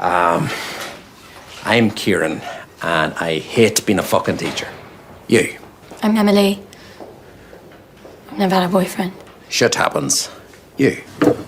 I'm Kieran, and I hate being a fucking teacher. You? I'm Emily. I've never had a boyfriend. Shit happens. You?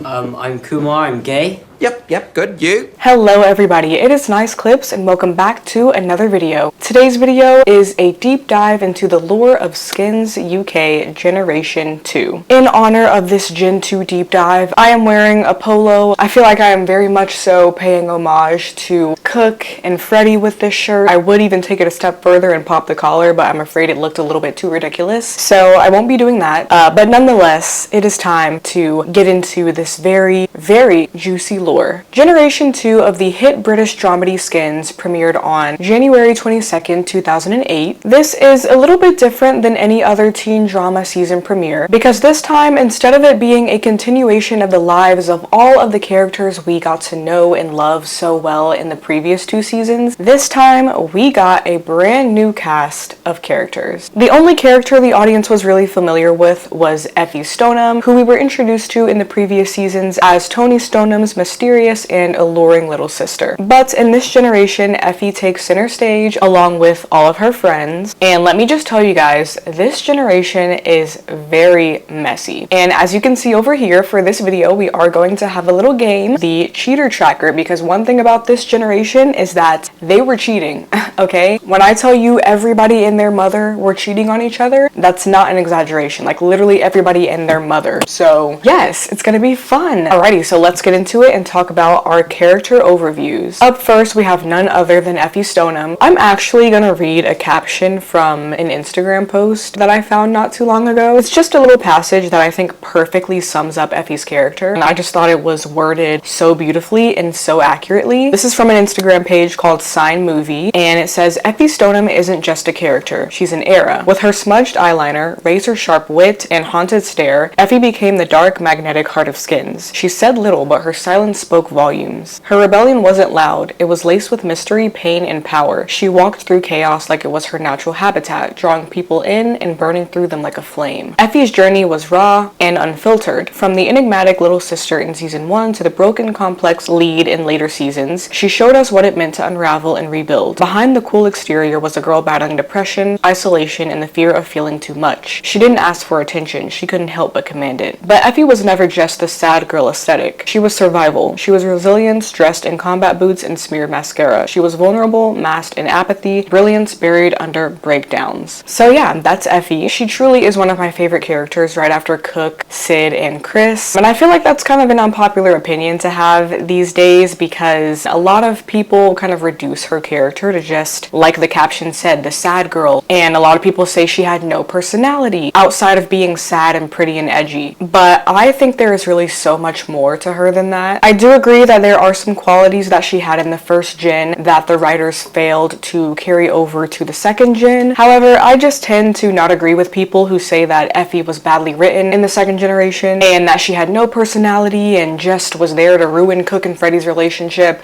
I'm Kumar, I'm gay. Yep, good. You? Hello everybody, it is nysclips and welcome back to another video. Today's video is a deep dive into the lore of Skins UK Generation 2. In honor of this Gen 2 deep dive, I am wearing a polo. I feel like I am very much so paying homage to Cook and Freddie with this shirt. I would even take it a step further and pop the collar, but I'm afraid it looked a little bit too ridiculous, so I won't be doing that. But nonetheless, it is time to get into this very, very juicy lore. Generation 2 of the hit British dramedy Skins premiered on January 22nd, 2008. This is a little bit different than any other teen drama season premiere because this time, instead of it being a continuation of the lives of all of the characters we got to know and love so well in the previous two seasons, this time we got a brand new cast of characters. The only character the audience was really familiar with was Effie Stoneham, who we were introduced to in the previous seasons as Tony Stoneham's mysterious and alluring little sister. But in this generation, Effie takes center stage along with all of her friends. And let me just tell you guys, this generation is very messy. And as you can see over here for this video, we are going to have a little game, the cheater tracker, because one thing about this generation is that they were cheating, okay? When I tell you everybody and their mother were cheating on each other, that's not an exaggeration. Like literally everybody and their mother. So yes, it's gonna be fun. Alrighty, so let's get into it and talk about our character overviews. Up first, we have none other than Effie Stoneham. I'm actually gonna read a caption from an Instagram post that I found not too long ago. It's just a little passage that I think perfectly sums up Effie's character, and I just thought it was worded so beautifully and so accurately. This is from an Instagram page called Sign Movie, and it says, Effie Stoneham isn't just a character, she's an era. With her smudged eyeliner, razor-sharp wit, and haunted stare, Effie became the dark, magnetic heart of Skins. She said little, but her silence spoke volumes. Her rebellion wasn't loud, it was laced with mystery, pain, and power. She walked through chaos like it was her natural habitat, drawing people in and burning through them like a flame. Effie's journey was raw and unfiltered. From the enigmatic little sister in season 1 to the broken, complex lead in later seasons, she showed us what it meant to unravel and rebuild. Behind the cool exterior was a girl battling depression, isolation, and the fear of feeling too much. She didn't ask for attention, she couldn't help but command it. But Effie was never just the sad girl aesthetic. She was survival. She was resilience dressed in combat boots and smeared mascara. She was vulnerable, masked in apathy, brilliance buried under breakdowns. So yeah, that's Effie. She truly is one of my favorite characters right after Cook, Sid, and Chris. And I feel like that's kind of an unpopular opinion to have these days because a lot of people kind of reduce her character to just, like the caption said, the sad girl. And a lot of people say she had no personality outside of being sad and pretty and edgy. But I think there is really so much more to her than that. I do agree that there are some qualities that she had in the first gen that the writers failed to carry over to the second gen. However, I just tend to not agree with people who say that Effie was badly written in the second generation and that she had no personality and just was there to ruin Cook and Freddie's relationship.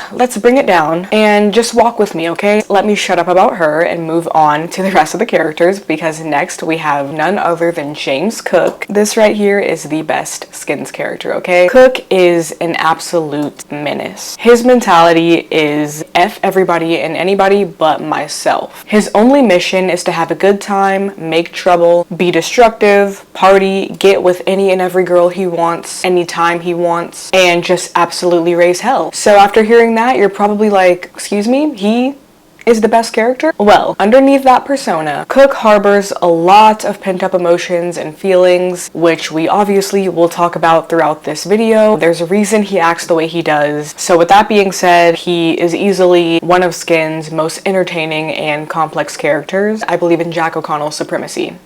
Let's bring it down and just walk with me, okay? Let me shut up about her and move on to the rest of the characters because next we have none other than James Cook. This right here is the best Skins character, okay? Cook is an absolute menace. His mentality is F everybody and anybody but myself. His only mission is to have a good time, make trouble, be destructive, party, get with any and every girl he wants, anytime he wants, and just absolutely raise hell. So after hearing that, you're probably like, excuse me, he is the best character? Well, underneath that persona, Cook harbors a lot of pent-up emotions and feelings, which we obviously will talk about throughout this video. There's a reason he acts the way he does. So with that being said, he is easily one of Skins' most entertaining and complex characters. I believe in Jack O'Connell's supremacy.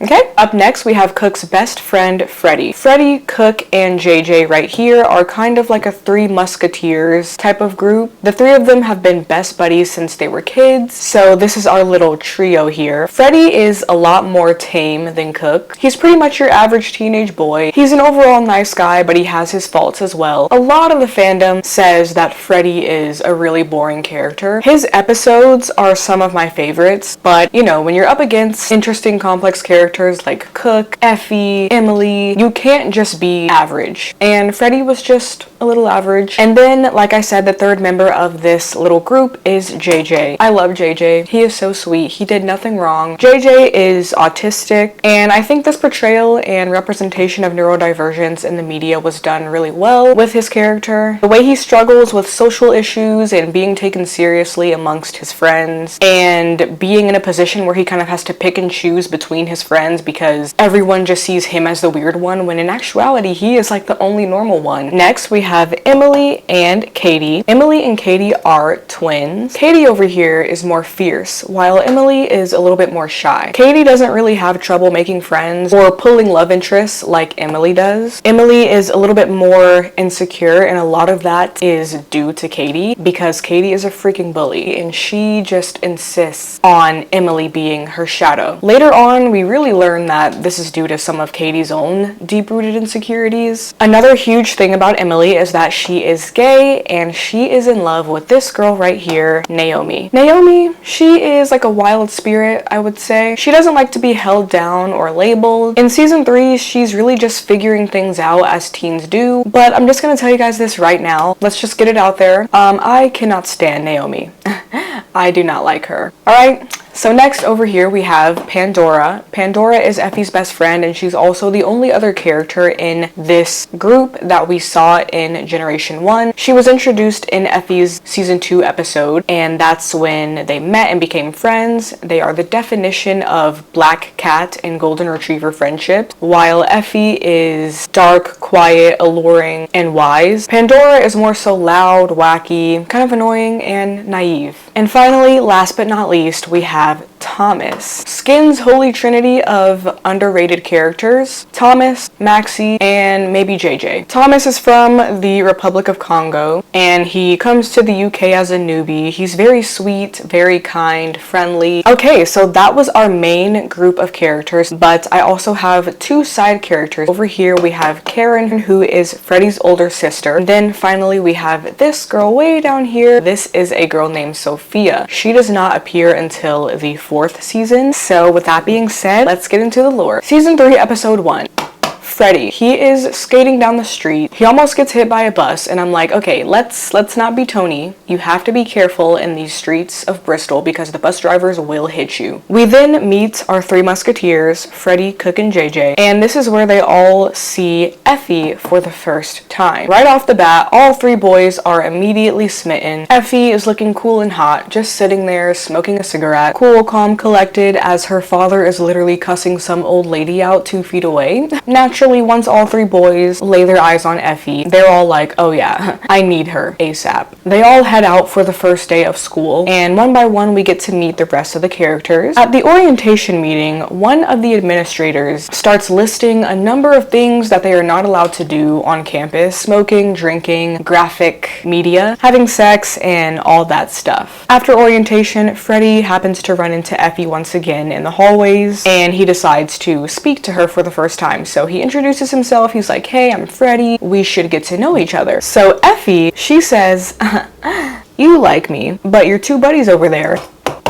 Okay, up next we have Cook's best friend, Freddie. Freddie, Cook, and JJ right here are kind of like a three musketeers type of group. The three of them have been best buddies since they were kids, so this is our little trio here. Freddie is a lot more tame than Cook. He's pretty much your average teenage boy. He's an overall nice guy, but he has his faults as well. A lot of the fandom says that Freddie is a really boring character. His episodes are some of my favorites, but you know, when you're up against interesting, complex characters like Cook, Effie, Emily, you can't just be average. And Freddie was just a little average. And then, like I said, the third member of this little group is JJ. I love JJ. He is so sweet. He did nothing wrong. JJ is autistic, and I think this portrayal and representation of neurodivergence in the media was done really well with his character. The way he struggles with social issues and being taken seriously amongst his friends, and being in a position where he kind of has to pick and choose between his friends because everyone just sees him as the weird one, when in actuality he is like the only normal one. Next we have Emily and Katie. Emily and Katie are twins. Katie over here is more fierce, while Emily is a little bit more shy. Katie doesn't really have trouble making friends or pulling love interests like Emily does. Emily is a little bit more insecure, and a lot of that is due to Katie because Katie is a freaking bully and she just insists on Emily being her shadow. Later on, we really learn that this is due to some of Katie's own deep-rooted insecurities. Another huge thing about Emily is that she is gay and she is in love with this girl right here, Naomi. Naomi, she is like a wild spirit, I would say. She doesn't like to be held down or labeled. In season 3, she's really just figuring things out as teens do, but I'm just gonna tell you guys this right now. Let's just get it out there. I cannot stand Naomi. I do not like her. Alright, so next over here we have Pandora. Pandora is Effie's best friend, and she's also the only other character in this group that we saw in Generation 1. She was introduced in Effie's season 2 episode, and that's when they met and became friends. They are the definition of black cat and golden retriever friendship. While Effie is dark, quiet, alluring, and wise, Pandora is more so loud, wacky, kind of annoying, and naive. And finally, last but not least, we have Thomas. Skin's holy trinity of underrated characters: Thomas, Maxie, and maybe JJ. Thomas is from the Republic of Congo, and he comes to the UK as a newbie. He's very sweet, very kind, friendly. Okay, so that was our main group of characters, but I also have two side characters. Over here we have Karen, who is Freddie's older sister. And then finally we have this girl way down here. This is a girl named Sophia. She does not appear until the 4th season. So with that being said, let's get into the lore. Season 3, episode 1. Freddie. He is skating down the street. He almost gets hit by a bus, and I'm like, okay, let's not be Tony. You have to be careful in these streets of Bristol because the bus drivers will hit you. We then meet our three musketeers, Freddie, Cook, and JJ, and this is where they all see Effie for the first time. Right off the bat, all three boys are immediately smitten. Effie is looking cool and hot, just sitting there smoking a cigarette, cool, calm, collected, as her father is literally cussing some old lady out 2 feet away. Naturally, once all three boys lay their eyes on Effie, they're all like, oh yeah, I need her ASAP. They all head out for the first day of school, and one by one we get to meet the rest of the characters. At the orientation meeting, one of the administrators starts listing a number of things that they are not allowed to do on campus: smoking, drinking, graphic media, having sex, and all that stuff. After orientation, Freddie happens to run into Effie once again in the hallways, and he decides to speak to her for the first time. So he introduces himself. He's like, hey, I'm Freddie. We should get to know each other. So Effie, she says, you like me, but your two buddies over there,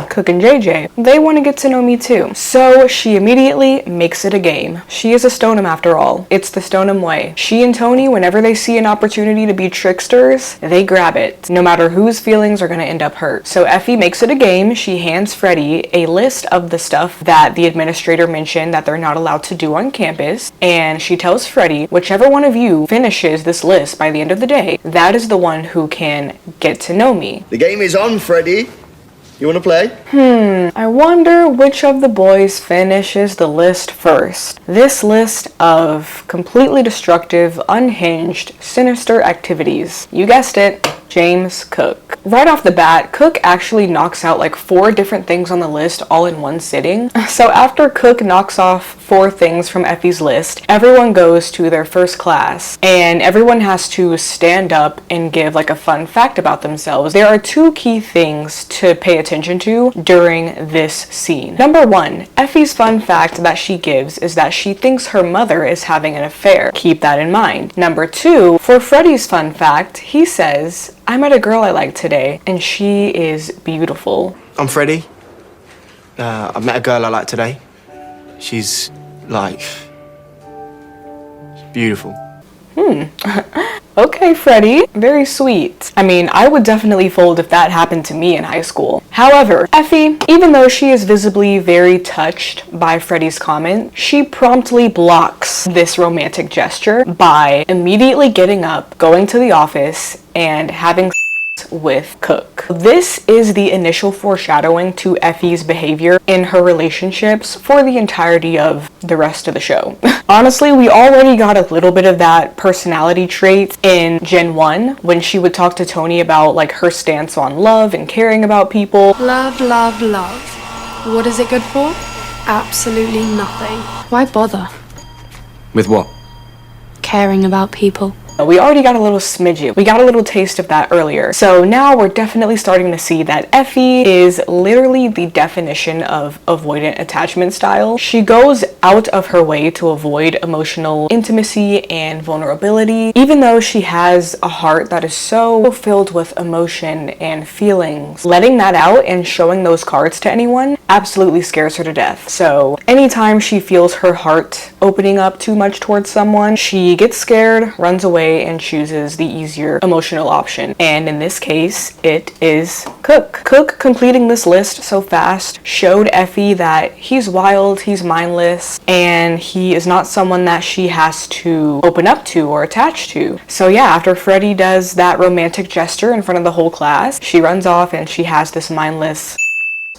Cook and JJ, they want to get to know me too. So she immediately makes it a game. She is a Stoneham after all. It's the Stoneham way. She and Tony, whenever they see an opportunity to be tricksters, they grab it, no matter whose feelings are going to end up hurt. So Effie makes it a game. She hands Freddie a list of the stuff that the administrator mentioned that they're not allowed to do on campus, and she tells Freddie, whichever one of you finishes this list by the end of the day, that is the one who can get to know me. The game is on, Freddie. You want to play? I wonder which of the boys finishes the list first. This list of completely destructive, unhinged, sinister activities. You guessed it, James Cook. Right off the bat, Cook actually knocks out like 4 different things on the list all in one sitting. So after Cook knocks off 4 things from Effie's list, everyone goes to their first class, and everyone has to stand up and give like a fun fact about themselves. There are 2 key things to pay attention to during this scene. Number 1, Effie's fun fact that she gives is that she thinks her mother is having an affair. Keep that in mind. Number 2, for Freddie's fun fact, he says, I met a girl I like today, and she is beautiful. I'm Freddie. I met a girl I like today. She's, like, beautiful. Okay, Freddie. Very sweet. I mean, I would definitely fold if that happened to me in high school. However, Effie, even though she is visibly very touched by Freddie's comment, she promptly blocks this romantic gesture by immediately getting up, going to the office, and having with Cook. This is the initial foreshadowing to Effie's behavior in her relationships for the entirety of the rest of the show. Honestly, we already got a little bit of that personality trait in Gen 1 when she would talk to Tony about like her stance on love and caring about people. Love, love, love. What is it good for? Absolutely nothing. Why bother With what? caring about people? We already got a little smidget. We got a little taste of that earlier. So now we're definitely starting to see that Effie is literally the definition of avoidant attachment style. She goes out of her way to avoid emotional intimacy and vulnerability, even though she has a heart that is so filled with emotion and feelings. Letting that out and showing those cards to anyone absolutely scares her to death. So anytime she feels her heart opening up too much towards someone, she gets scared, runs away, and chooses the easier emotional option. And in this case, it is Cook. Cook completing this list so fast showed Effie that he's wild, he's mindless, and he is not someone that she has to open up to or attach to. So yeah, after Freddie does that romantic gesture in front of the whole class, she runs off and she has this mindless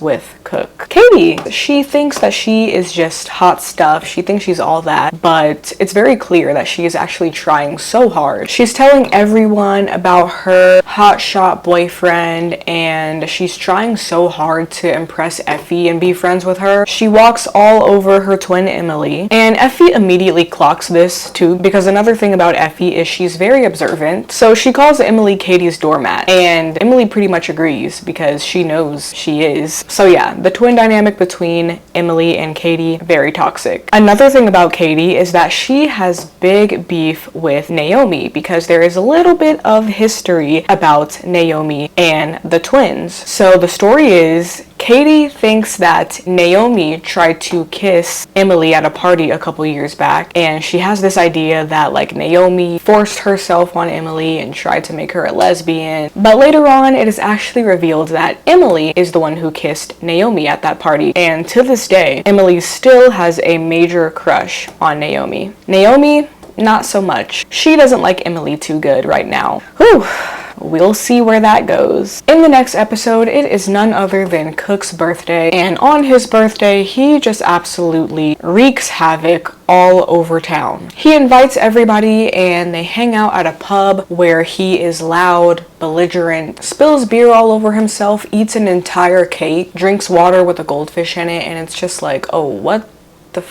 with Cook. Katie, she thinks that she is just hot stuff. She thinks she's all that, but it's very clear that she is actually trying so hard. She's telling everyone about her hotshot boyfriend, and she's trying so hard to impress Effie and be friends with her. She walks all over her twin Emily, and Effie immediately clocks this too, because another thing about Effie is she's very observant. So she calls Emily Katie's doormat, and Emily pretty much agrees because she knows she is. So yeah, the twin dynamic between Emily and Katie, very toxic. Another thing about Katie is that she has big beef with Naomi because there is a little bit of history about Naomi and the twins. So the story is Katie thinks that Naomi tried to kiss Emily at a party a couple years back, and she has this idea that like Naomi forced herself on Emily and tried to make her a lesbian. But later on, it is actually revealed that Emily is the one who kissed Naomi at that party, and to this day, Emily still has a major crush on Naomi. Naomi, not so much. She doesn't like Emily too good right now. Whew. We'll see where that goes. In the next episode, it is none other than Cook's birthday, and on his birthday, he just absolutely wreaks havoc all over town. He invites everybody and they hang out at a pub where he is loud, belligerent, spills beer all over himself, eats an entire cake, drinks water with a goldfish in it, and it's just like, oh, what the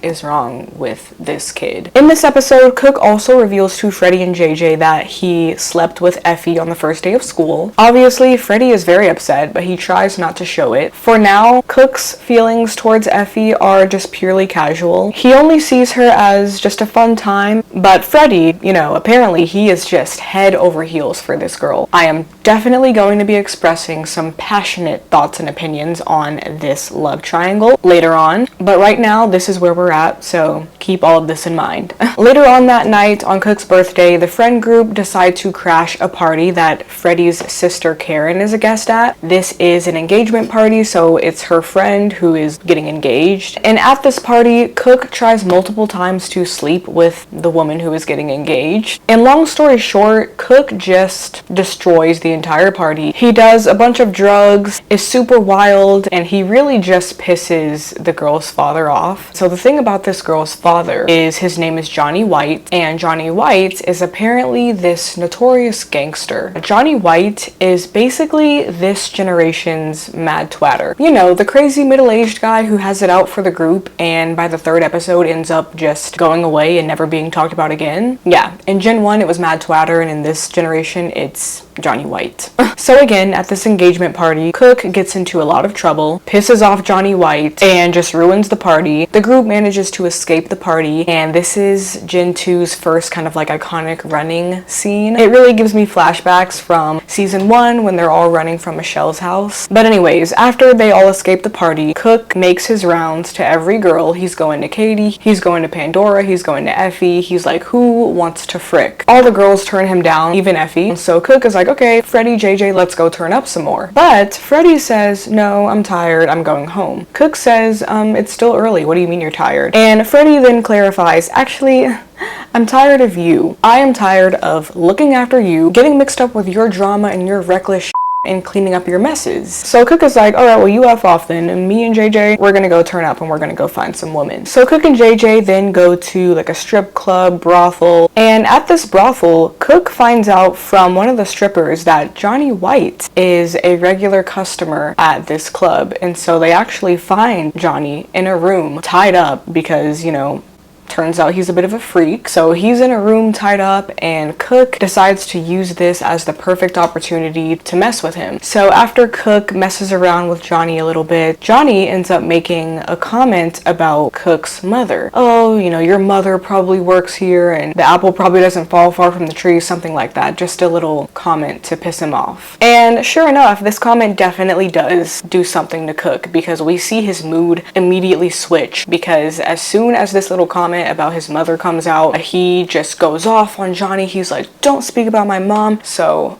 is wrong with this kid? In this episode, Cook also reveals to Freddie and JJ that he slept with Effie on the first day of school. Obviously, Freddie is very upset, but he tries not to show it. For now, Cook's feelings towards Effie are just purely casual. He only sees her as just a fun time, but Freddie, you know, apparently he is just head over heels for this girl. I am definitely going to be expressing some passionate thoughts and opinions on this love triangle later on, but right now, this is where we're at, so keep all of this in mind. Later on that night, on Cook's birthday, the friend group decide to crash a party that Freddie's sister Karen is a guest at. This is an engagement party, so it's her friend who is getting engaged. And at this party, Cook tries multiple times to sleep with the woman who is getting engaged. And long story short, Cook just destroys the entire party. He does a bunch of drugs, is super wild, and he really just pisses the girl's father off. So the thing about this girl's father is his name is Johnny White, and Johnny White is apparently this notorious gangster. Johnny White is basically this generation's mad twatter. You know, the crazy middle-aged guy who has it out for the group and by the third episode ends up just going away and never being talked about again. Yeah, in Gen 1 it was mad twatter, and in this generation it's Johnny White. So again, at this engagement party, Cook gets into a lot of trouble, pisses off Johnny White, and just ruins the party. The group manages to escape the party, and this is Gen 2's first kind of like iconic running scene. It really gives me flashbacks from season 1 when they're all running from Michelle's house. But anyways, after they all escape the party, Cook makes his rounds to every girl. He's going to Katie, he's going to Pandora, he's going to Effie. He's like, who wants to frick? All the girls turn him down, even Effie. So Cook is like, okay, Freddie, JJ, let's go turn up some more. But Freddie says, no, I'm tired, I'm going home. Cook says, it's still early, what do you mean you're tired? And Freddie then clarifies, actually, I'm tired of you. I am tired of looking after you, getting mixed up with your drama and your reckless and cleaning up your messes. So Cook is like, alright, well, you F off then, and me and JJ, we're gonna go turn up and we're gonna go find some women. So Cook and JJ then go to like a strip club, brothel, and at this brothel, Cook finds out from one of the strippers that Johnny White is a regular customer at this club, and so they actually find Johnny in a room tied up because, you know, turns out he's a bit of a freak. So he's in a room tied up, and Cook decides to use this as the perfect opportunity to mess with him. So after Cook messes around with Johnny a little bit, Johnny ends up making a comment about Cook's mother. Oh, you know, your mother probably works here and the apple probably doesn't fall far from the tree, something like that. Just a little comment to piss him off. And sure enough, this comment definitely does do something to Cook, because we see his mood immediately switch, because as soon as this little comment about his mother comes out, he just goes off on Johnny. He's like, don't speak about my mom. So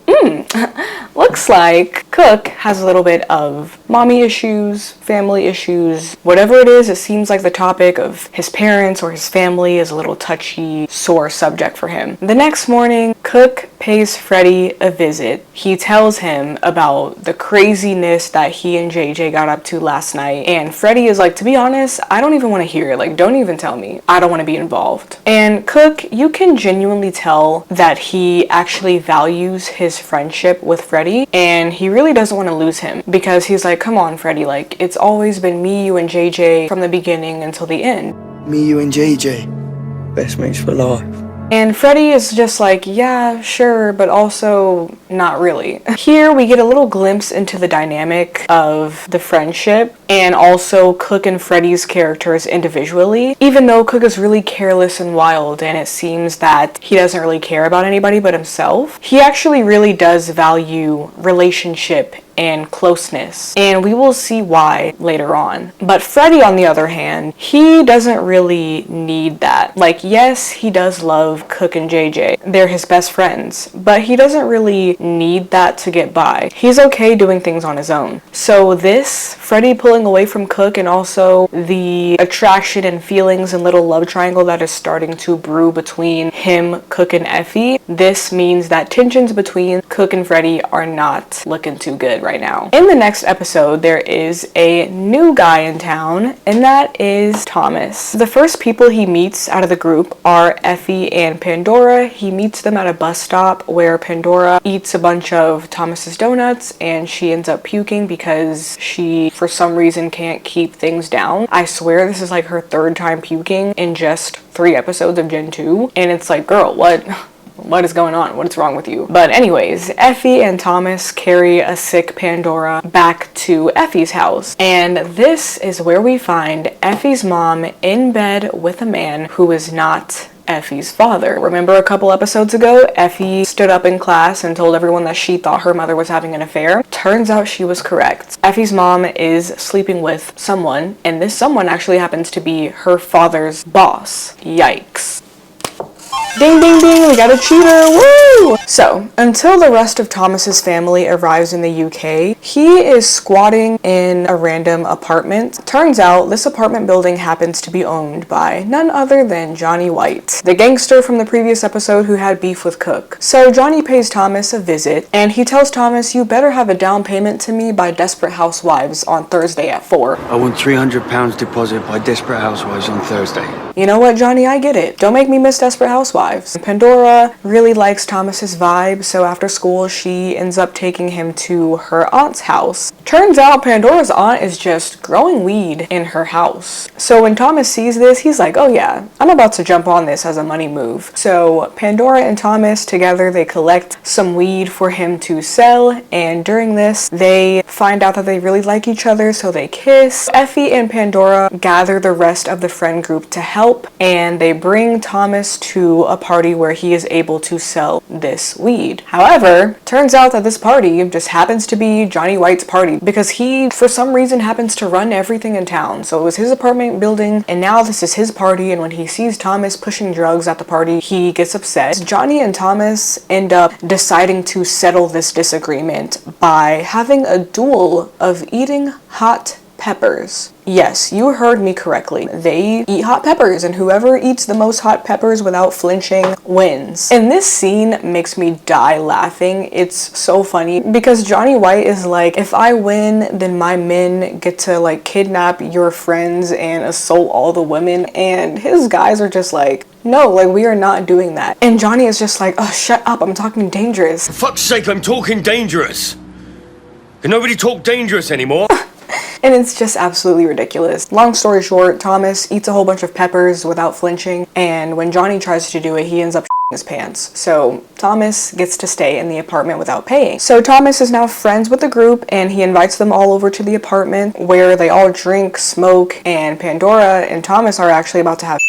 looks like Cook has a little bit of mommy issues, family issues, whatever it is. It seems like the topic of his parents or his family is a little touchy, sore subject for him. The next morning, Cook pays Freddie a visit. He tells him about the craziness that he and JJ got up to last night, and Freddie is like, to be honest, I don't even want to hear it. Like, don't even tell me. I don't want to be involved. And Cook, you can genuinely tell that he actually values his friendship with Freddie, and he really doesn't want to lose him, because he's like, come on, Freddie, like, it's always been me, you, and JJ from the beginning until the end. Me, you, and JJ. Best mates for life. And Freddie is just like, yeah, sure, but also not really. Here we get a little glimpse into the dynamic of the friendship, and also Cook and Freddie's characters individually. Even though Cook is really careless and wild, and it seems that he doesn't really care about anybody but himself, he actually really does value relationship and closeness, and we will see why later on. But Freddie, on the other hand, he doesn't really need that. Like, yes, he does love Cook and JJ. They're his best friends, but he doesn't really need that to get by. He's okay doing things on his own. So this, Freddie pulling away from Cook, and also the attraction and feelings and little love triangle that is starting to brew between him, Cook, and Effie, this means that tensions between Cook and Freddie are not looking too good right now. In the next episode, there is a new guy in town, and that is Thomas. The first people he meets out of the group are Effie and Pandora. He meets them at a bus stop where Pandora eats a bunch of Thomas's donuts, and she ends up puking because she, for some reason, can't keep things down. I swear this is like her third time puking in just 3 episodes of Gen 2, and it's like, girl, what is going on? What's wrong with you? But anyways, Effie and Thomas carry a sick Pandora back to Effie's house. And this is where we find Effie's mom in bed with a man who is not Effie's father. Remember a couple episodes ago, Effie stood up in class and told everyone that she thought her mother was having an affair? Turns out she was correct. Effie's mom is sleeping with someone, and this someone actually happens to be her father's boss. Yikes. Ding, ding, ding, we got a cheater, woo! So, until the rest of Thomas's family arrives in the UK, he is squatting in a random apartment. Turns out, this apartment building happens to be owned by none other than Johnny White, the gangster from the previous episode who had beef with Cook. So Johnny pays Thomas a visit, and he tells Thomas, you better have a down payment to me by Desperate Housewives on Thursday at 4. I want £300 deposit by Desperate Housewives on Thursday. You know what, Johnny, I get it. Don't make me miss Desperate Housewives housewives. Pandora really likes Thomas's vibe, so after school she ends up taking him to her aunt's house. Turns out Pandora's aunt is just growing weed in her house. So when Thomas sees this, he's like, oh yeah, I'm about to jump on this as a money move. So Pandora and Thomas together, they collect some weed for him to sell, and during this they find out that they really like each other, so they kiss. Effie and Pandora gather the rest of the friend group to help, and they bring Thomas to a party where he is able to sell this weed. However, turns out that this party just happens to be Johnny White's party because he, for some reason, happens to run everything in town. So it was his apartment building, and now this is his party, and when he sees Thomas pushing drugs at the party, he gets upset. Johnny and Thomas end up deciding to settle this disagreement by having a duel of eating hot peppers. Yes, you heard me correctly. They eat hot peppers, and whoever eats the most hot peppers without flinching wins. And this scene makes me die laughing. It's so funny because Johnny White is like, if I win, then my men get to like kidnap your friends and assault all the women, and his guys are just like, no, like we are not doing that. And Johnny is just like, oh, shut up, I'm talking dangerous. For fuck's sake, I'm talking dangerous. Can nobody talk dangerous anymore? And it's just absolutely ridiculous. Long story short, Thomas eats a whole bunch of peppers without flinching, and when Johnny tries to do it, he ends up his pants. So Thomas gets to stay in the apartment without paying. So Thomas is now friends with the group, and he invites them all over to the apartment where they all drink, smoke, and Pandora and Thomas are actually about to have.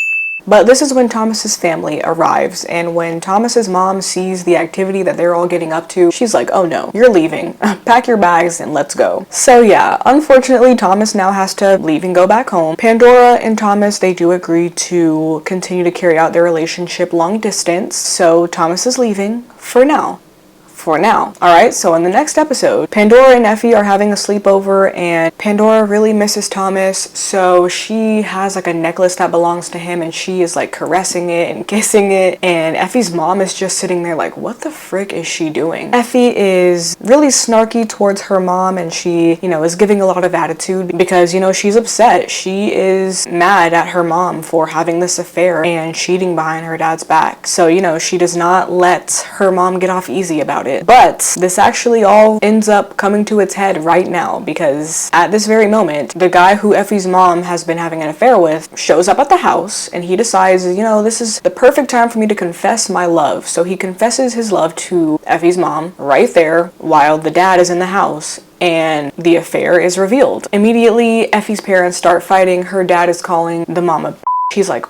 But this is when Thomas's family arrives, and when Thomas's mom sees the activity that they're all getting up to, she's like, oh no, you're leaving. Pack your bags and let's go. So yeah, unfortunately, Thomas now has to leave and go back home. Pandora and Thomas, they do agree to continue to carry out their relationship long distance, so Thomas is leaving for now. Alright, so in the next episode, Pandora and Effie are having a sleepover, and Pandora really misses Thomas, so she has like a necklace that belongs to him, and she is like caressing it and kissing it, and Effie's mom is just sitting there like, what the frick is she doing? Effie is really snarky towards her mom, and she, is giving a lot of attitude because, she's upset. She is mad at her mom for having this affair and cheating behind her dad's back. So, she does not let her mom get off easy about it. But this actually all ends up coming to its head right now, because at this very moment, the guy who Effie's mom has been having an affair with shows up at the house, and he decides, this is the perfect time for me to confess my love. So he confesses his love to Effie's mom right there while the dad is in the house, and the affair is revealed. Immediately, Effie's parents start fighting. Her dad is calling the mom a bitch. He's like,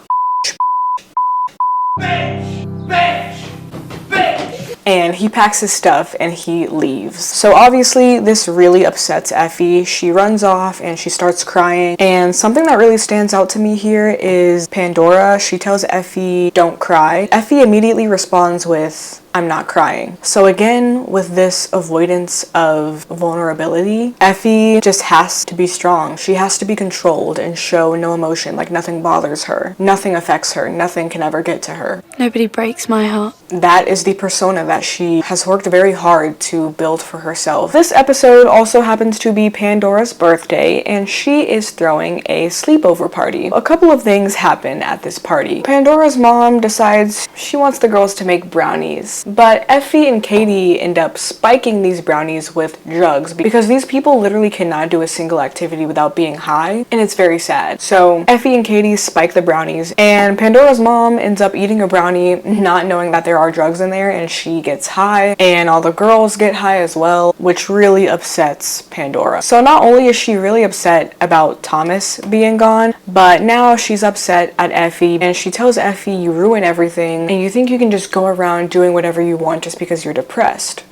and he packs his stuff and he leaves. So obviously this really upsets Effie. She runs off and she starts crying. And something that really stands out to me here is Pandora. She tells Effie, don't cry. Effie immediately responds with, I'm not crying. So again, with this avoidance of vulnerability, Effie just has to be strong. She has to be controlled and show no emotion, like nothing bothers her. Nothing affects her. Nothing can ever get to her. Nobody breaks my heart. That is the persona that she has worked very hard to build for herself. This episode also happens to be Pandora's birthday, and she is throwing a sleepover party. A couple of things happen at this party. Pandora's mom decides she wants the girls to make brownies, but Effie and Katie end up spiking these brownies with drugs because these people literally cannot do a single activity without being high, and it's very sad. So Effie and Katie spike the brownies, and Pandora's mom ends up eating a brownie not knowing that there are drugs in there, and she gets high, and all the girls get high as well, which really upsets Pandora. So not only is she really upset about Thomas being gone, but now she's upset at Effie, and she tells Effie, you ruin everything, and you think you can just go around doing whatever you want just because you're depressed.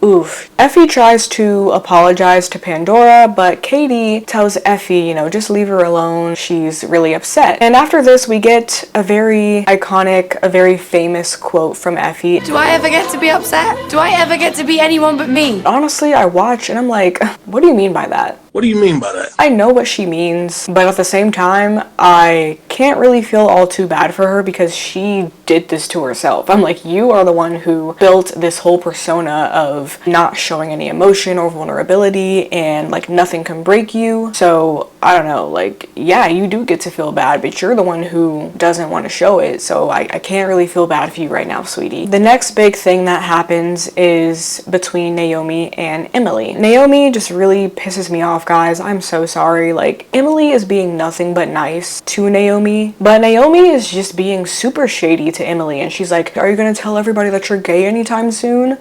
Oof. Effie tries to apologize to Pandora, but Katie tells Effie, just leave her alone. She's really upset. And after this, we get a very iconic, a very famous quote from Effie. Do I ever get to be upset? Do I ever get to be anyone but me? Honestly, I watch and I'm like, what do you mean by that? What do you mean by that? I know what she means, but at the same time, I can't really feel all too bad for her because she did this to herself. I'm like, you are the one who built this whole persona of not showing any emotion or vulnerability and like nothing can break you. So I don't know, like, yeah, you do get to feel bad, but you're the one who doesn't want to show it. So I can't really feel bad for you right now, sweetie. The next big thing that happens is between Naomi and Emily. Naomi just really pisses me off, guys. I'm so sorry. Like, Emily is being nothing but nice to Naomi, but Naomi is just being super shady to Emily, and she's like, are you gonna tell everybody that you're gay anytime soon?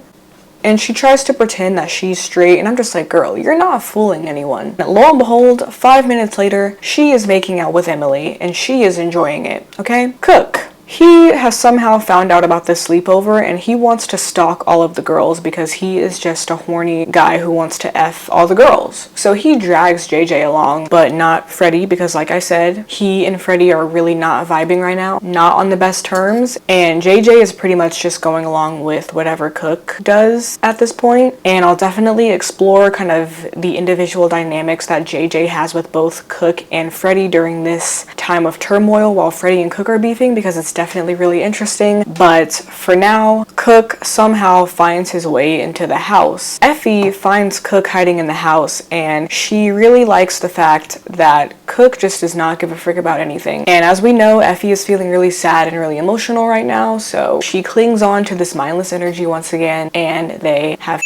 And she tries to pretend that she's straight, and I'm just like, girl, you're not fooling anyone. And lo and behold, 5 minutes later, she is making out with Emily, and she is enjoying it, okay? Cook. He has somehow found out about this sleepover and he wants to stalk all of the girls because he is just a horny guy who wants to F all the girls. So he drags JJ along, but not Freddie because like I said, he and Freddie are really not vibing right now, not on the best terms, and JJ is pretty much just going along with whatever Cook does at this point. And I'll definitely explore kind of the individual dynamics that JJ has with both Cook and Freddie during this time of turmoil while Freddie and Cook are beefing because it's definitely really interesting. But for now, Cook somehow finds his way into the house. Effie finds Cook hiding in the house and she really likes the fact that Cook just does not give a frick about anything. And as we know, Effie is feeling really sad and really emotional right now, so she clings on to this mindless energy once again and they have.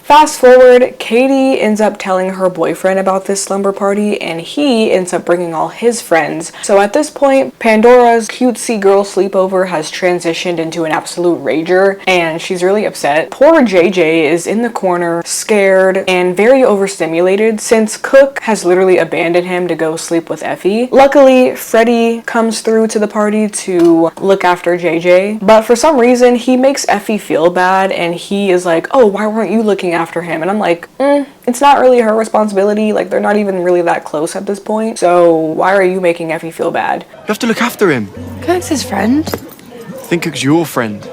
Fast forward, Katie ends up telling her boyfriend about this slumber party and he ends up bringing all his friends. So at this point, Pandora's cutesy girl sleepover has transitioned into an absolute rager and she's really upset. Poor JJ is in the corner, scared and very overstimulated since Cook has literally abandoned him to go sleep with Effie. Luckily, Freddie comes through to the party to look after JJ, but for some reason he makes Effie feel bad and he is like, oh, why weren't you looking after him? And I'm like, it's not really her responsibility. Like, they're not even really that close at this point. So why are you making Effie feel bad? You have to look after him. Cook's his friend. I think Cook's your friend,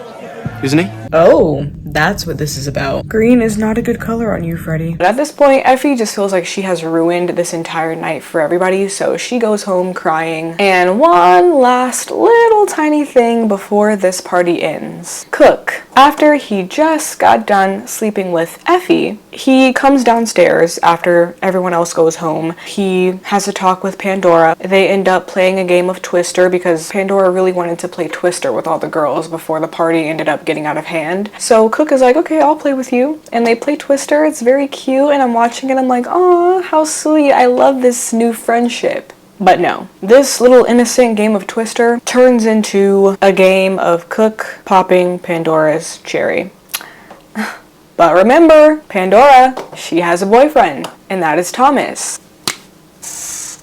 isn't he? Oh, that's what this is about. Green is not a good color on you, Freddie. But at this point, Effie just feels like she has ruined this entire night for everybody, so she goes home crying. And one last little tiny thing before this party ends. Cook. After he just got done sleeping with Effie, he comes downstairs after everyone else goes home. He has a talk with Pandora. They end up playing a game of Twister because Pandora really wanted to play Twister with all the girls before the party ended up getting out of hand. So Cook is like, okay, I'll play with you. And they play Twister. It's very cute. And I'm watching it. I'm like, oh, how sweet. I love this new friendship. But no, this little innocent game of Twister turns into a game of Cook popping Pandora's cherry. But remember, Pandora, she has a boyfriend, and that is Thomas.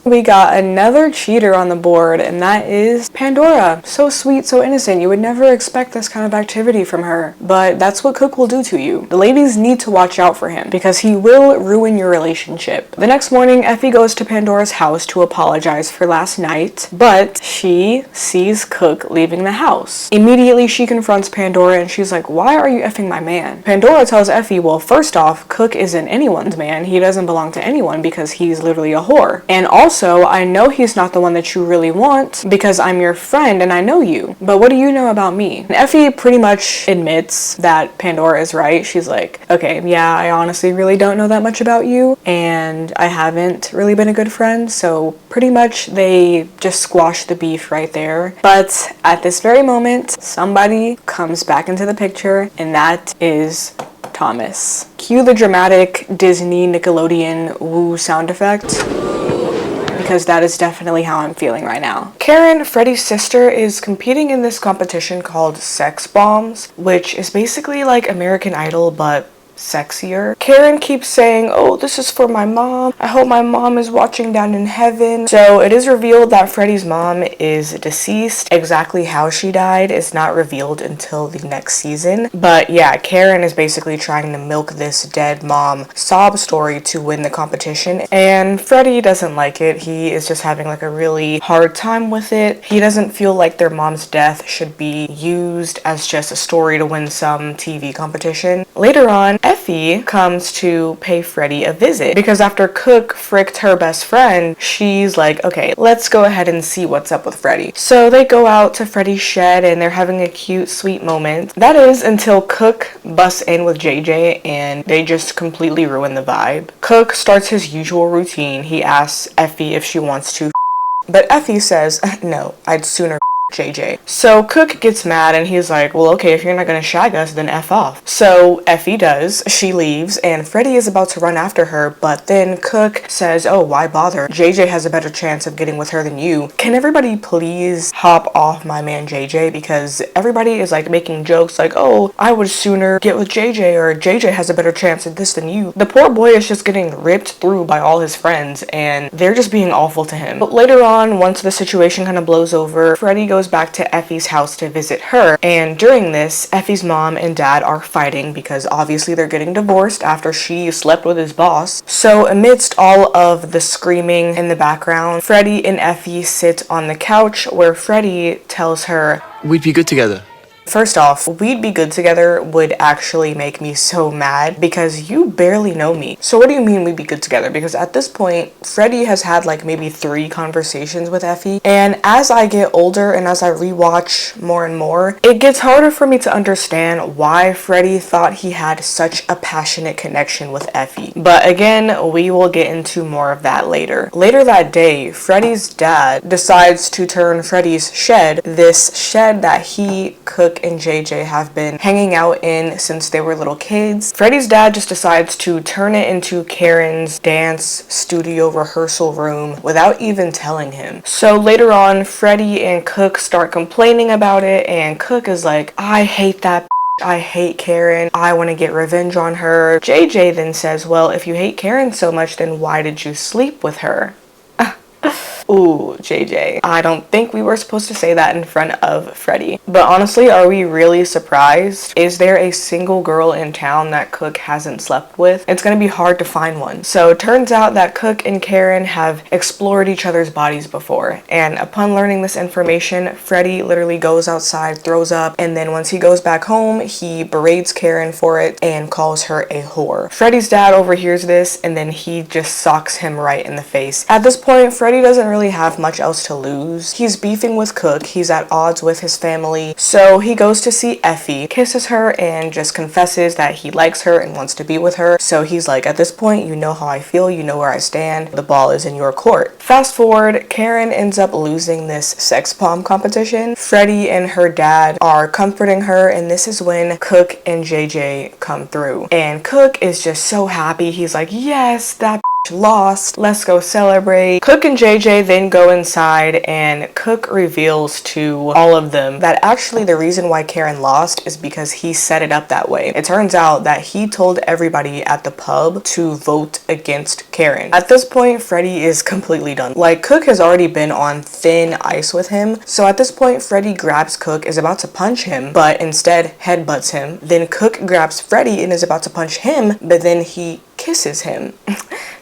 We got another cheater on the board, and that is Pandora. So sweet, so innocent. You would never expect this kind of activity from her, but that's what Cook will do to you. The ladies need to watch out for him because he will ruin your relationship. The next morning, Effie goes to Pandora's house to apologize for last night, but she sees Cook leaving the house. Immediately, she confronts Pandora and she's like, why are you effing my man? Pandora tells Effie, well, first off, Cook isn't anyone's man. He doesn't belong to anyone because he's literally a whore. And also, I know he's not the one that you really want because I'm your friend and I know you. But what do you know about me? And Effie pretty much admits that Pandora is right. She's like, okay, yeah, I honestly really don't know that much about you and I haven't really been a good friend. So pretty much they just squash the beef right there. But at this very moment, somebody comes back into the picture and that is Thomas. Cue the dramatic Disney Nickelodeon woo sound effect, because that is definitely how I'm feeling right now. Karen, Freddie's sister, is competing in this competition called Sex Bombs, which is basically like American Idol, but sexier. Karen keeps saying, oh, this is for my mom. I hope my mom is watching down in heaven. So it is revealed that Freddie's mom is deceased. Exactly how she died is not revealed until the next season. But yeah, Karen is basically trying to milk this dead mom sob story to win the competition. And Freddie doesn't like it. He is just having like a really hard time with it. He doesn't feel like their mom's death should be used as just a story to win some TV competition. Later on, Effie comes to pay Freddie a visit because after Cook fricked her best friend, she's like, okay, let's go ahead and see what's up with Freddie. So they go out to Freddie's shed and they're having a cute, sweet moment. That is until Cook busts in with JJ and they just completely ruin the vibe. Cook starts his usual routine. He asks Effie if she wants to, but Effie says, no, I'd sooner JJ. So Cook gets mad and he's like, well, okay, if you're not gonna shag us, then F off. So Effie does. She leaves and Freddie is about to run after her, but then Cook says, oh, why bother? JJ has a better chance of getting with her than you. Can everybody please hop off my man JJ? Because everybody is like making jokes like, oh, I would sooner get with JJ, or JJ has a better chance at this than you. The poor boy is just getting ripped through by all his friends and they're just being awful to him. But later on, once the situation kind of blows over, Freddie goes back to Effie's house to visit her, and during this, Effie's mom and dad are fighting because obviously they're getting divorced after she slept with his boss. So amidst all of the screaming in the background, Freddie and Effie sit on the couch where Freddie tells her, We'd be good together. first off, we'd be good together would actually make me so mad because you barely know me. So what do you mean we'd be good together? Because at this point, Freddie has had like maybe 3 conversations with Effie. And as I get older and as I rewatch more and more, it gets harder for me to understand why Freddie thought he had such a passionate connection with Effie. But again, we will get into more of that later. Later that day, Freddie's dad decides to turn Freddie's shed, this shed that he, Cook, and JJ have been hanging out in since they were little kids. Freddie's dad just decides to turn it into Karen's dance studio rehearsal room without even telling him. So later on, Freddie and Cook start complaining about it, and Cook is like, I hate that. I hate Karen. I want to get revenge on her. JJ then says, well, if you hate Karen so much, then why did you sleep with her? Ooh, JJ. I don't think we were supposed to say that in front of Freddie. But honestly, are we really surprised? Is there a single girl in town that Cook hasn't slept with? It's gonna be hard to find one. So it turns out that Cook and Karen have explored each other's bodies before. And upon learning this information, Freddie literally goes outside, throws up, and then once he goes back home, he berates Karen for it and calls her a whore. Freddie's dad overhears this and then he just socks him right in the face. At this point, Freddie doesn't really have much else to lose. He's beefing with Cook, he's at odds with his family, so he goes to see Effie, kisses her, and just confesses that he likes her and wants to be with her. So he's like, at this point, you know how I feel, you know where I stand, the ball is in your court. Fast forward, Karen ends up losing this sex pom competition. Freddie and her dad are comforting her, and this is when Cook and JJ come through. And Cook is just so happy. He's like, yes, that lost, let's go celebrate. Cook and JJ then go inside and Cook reveals to all of them that actually the reason why Karen lost is because he set it up that way. It turns out that he told everybody at the pub to vote against Karen. At this point, Freddie is completely done. Like, Cook has already been on thin ice with him, so at this point Freddie grabs Cook, is about to punch him, but instead headbutts him. Then Cook grabs Freddie and is about to punch him, but then he kisses him.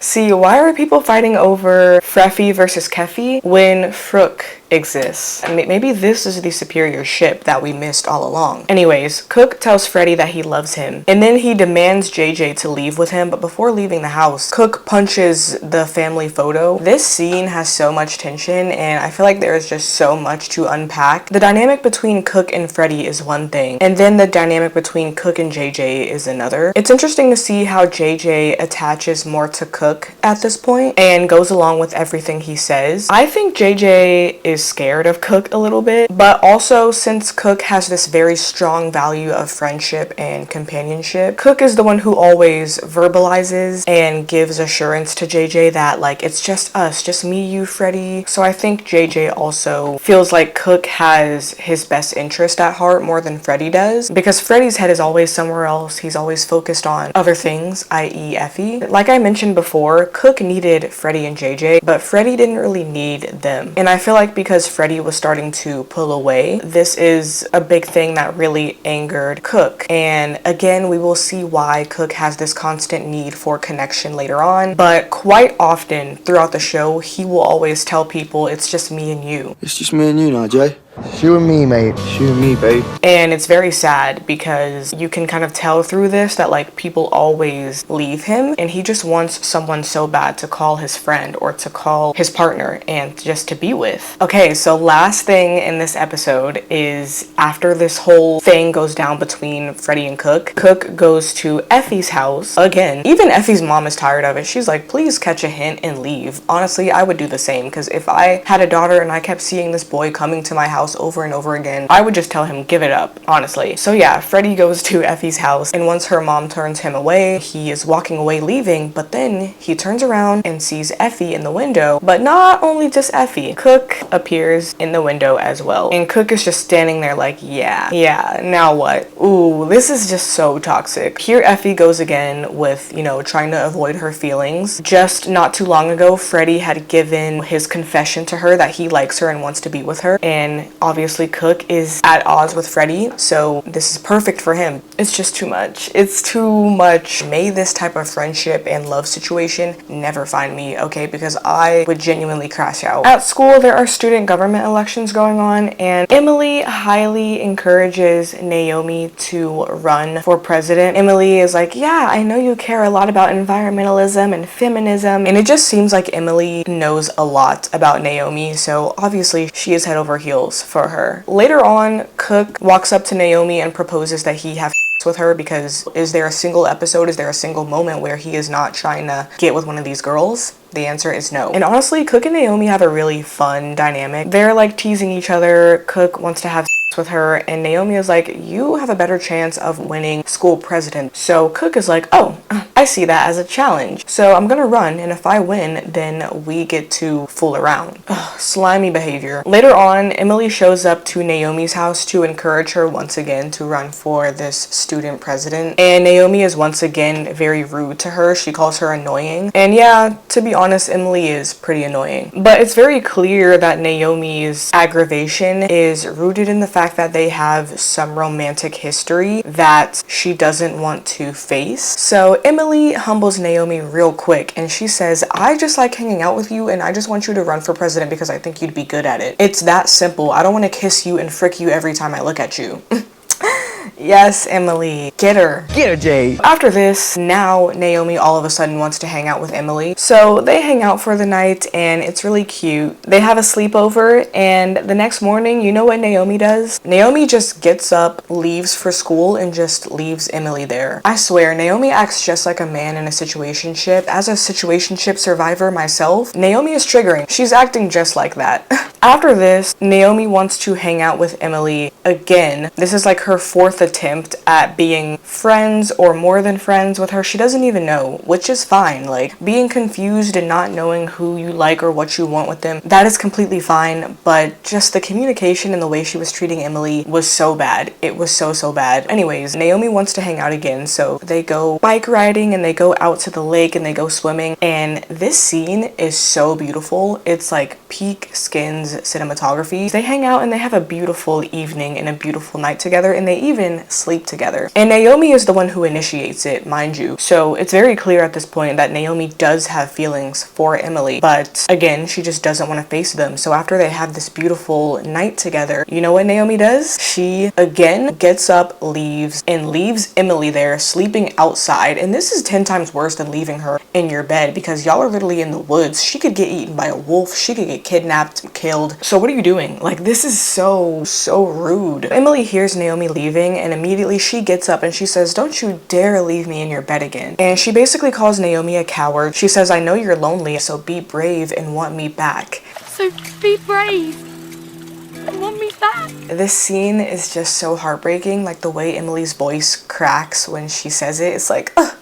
See, why are people fighting over Freffy versus Keffy when Frook exists? Maybe this is the superior ship that we missed all along. Anyways, Cook tells Freddie that he loves him, and then he demands JJ to leave with him, but before leaving the house, Cook punches the family photo. This scene has so much tension, and I feel like there is just so much to unpack. The dynamic between Cook and Freddie is one thing, and then the dynamic between Cook and JJ is another. It's interesting to see how JJ attaches more to Cook at this point and goes along with everything he says. I think JJ is scared of Cook a little bit, but also since Cook has this very strong value of friendship and companionship, Cook is the one who always verbalizes and gives assurance to JJ that like it's just us, just me, you, Freddie. So I think JJ also feels like Cook has his best interest at heart more than Freddie does, because Freddie's head is always somewhere else. He's always focused on other things, i.e. Effie. Like I mentioned before, Cook needed Freddie and JJ, but Freddie didn't really need them. And I feel like because Freddie was starting to pull away, this is a big thing that really angered Cook. And again, we will see why Cook has this constant need for connection later on, but quite often throughout the show, he will always tell people, it's just me and you. It's just me and you now, Jay. It's you and me, mate. It's you and me, babe. And it's very sad because you can kind of tell through this that like people always leave him and he just wants someone so bad to call his friend or to call his partner and just to be with. Okay, so last thing in this episode is after this whole thing goes down between Freddie and Cook, Cook goes to Effie's house again. Even Effie's mom is tired of it. She's like, please catch a hint and leave. Honestly, I would do the same because if I had a daughter and I kept seeing this boy coming to my house over and over again, I would just tell him, give it up, honestly. So yeah, Freddie goes to Effie's house and once her mom turns him away, he is walking away leaving, but then he turns around and sees Effie in the window. But not only just Effie, Cook appears in the window as well. And Cook is just standing there like, yeah, now what? Ooh, this is just so toxic. Here Effie goes again with, you know, trying to avoid her feelings. Just not too long ago, Freddie had given his confession to her that he likes her and wants to be with her. And obviously Cook is at odds with Freddie, so this is perfect for him. It's just too much. It's too much. May this type of friendship and love situation never find me, okay? Because I would genuinely crash out. At school, there are student government elections going on, and Emily highly encourages Naomi to run for president. Emily is like, yeah, I know you care a lot about environmentalism and feminism, and it just seems like Emily knows a lot about Naomi, so obviously she is head over heels for her. Later on, Cook walks up to Naomi and proposes that he have with her because is there a single episode, is there a single moment where he is not trying to get with one of these girls? The answer is no. And honestly, Cook and Naomi have a really fun dynamic. They're like teasing each other. Cook wants to have with her and Naomi is like, you have a better chance of winning school president. So Cook is like, oh, I see that as a challenge. So I'm gonna run and if I win, then we get to fool around. Ugh, slimy behavior. Later on, Emily shows up to Naomi's house to encourage her once again to run for this student president. And Naomi is once again very rude to her. She calls her annoying. And yeah, to be honest, Emily is pretty annoying. But it's very clear that Naomi's aggravation is rooted in the fact that they have some romantic history that she doesn't want to face. So Emily humbles Naomi real quick and she says, I just like hanging out with you and I just want you to run for president because I think you'd be good at it. It's that simple. I don't want to kiss you and frick you every time I look at you. Yes, Emily. Get her. Get her, Jay. After this, now Naomi all of a sudden wants to hang out with Emily. So they hang out for the night and it's really cute. They have a sleepover and the next morning, you know what Naomi does? Naomi just gets up, leaves for school and just leaves Emily there. I swear, Naomi acts just like a man in a situationship. As a situationship survivor myself, Naomi is triggering. She's acting just like that. After this, Naomi wants to hang out with Emily again. This is like her fourth attempt at being friends or more than friends with her. She doesn't even know, which is fine. Like, being confused and not knowing who you like or what you want with them, that is completely fine, but just the communication and the way she was treating Emily was so bad. It was so bad. Anyways, Naomi wants to hang out again, so they go bike riding and they go out to the lake and they go swimming, and this scene is so beautiful. It's like peak Skins cinematography. They hang out and they have a beautiful evening and a beautiful night together, and they even sleep together. And Naomi is the one who initiates it, mind you. So it's very clear at this point that Naomi does have feelings for Emily, but again, she just doesn't want to face them. So after they have this beautiful night together, you know what Naomi does? She again gets up, leaves, and leaves Emily there sleeping outside. And this is 10 times worse than leaving her in your bed because y'all are literally in the woods. She could get eaten by a wolf. She could get kidnapped, killed. So what are you doing? Like, this is so rude. Emily hears Naomi leaving and immediately she gets up and she says, don't you dare leave me in your bed again. And she basically calls Naomi a coward. She says, I know you're lonely, so be brave and want me back. So be brave and want me back. This scene is just so heartbreaking. Like, the way Emily's voice cracks when she says it, it's like, ugh.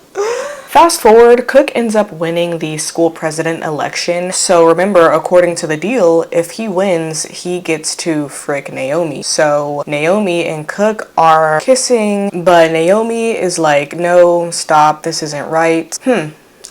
Fast forward, Cook ends up winning the school president election. So remember, according to the deal, if he wins, he gets to frick Naomi. So Naomi and Cook are kissing, but Naomi is like, no, stop, this isn't right.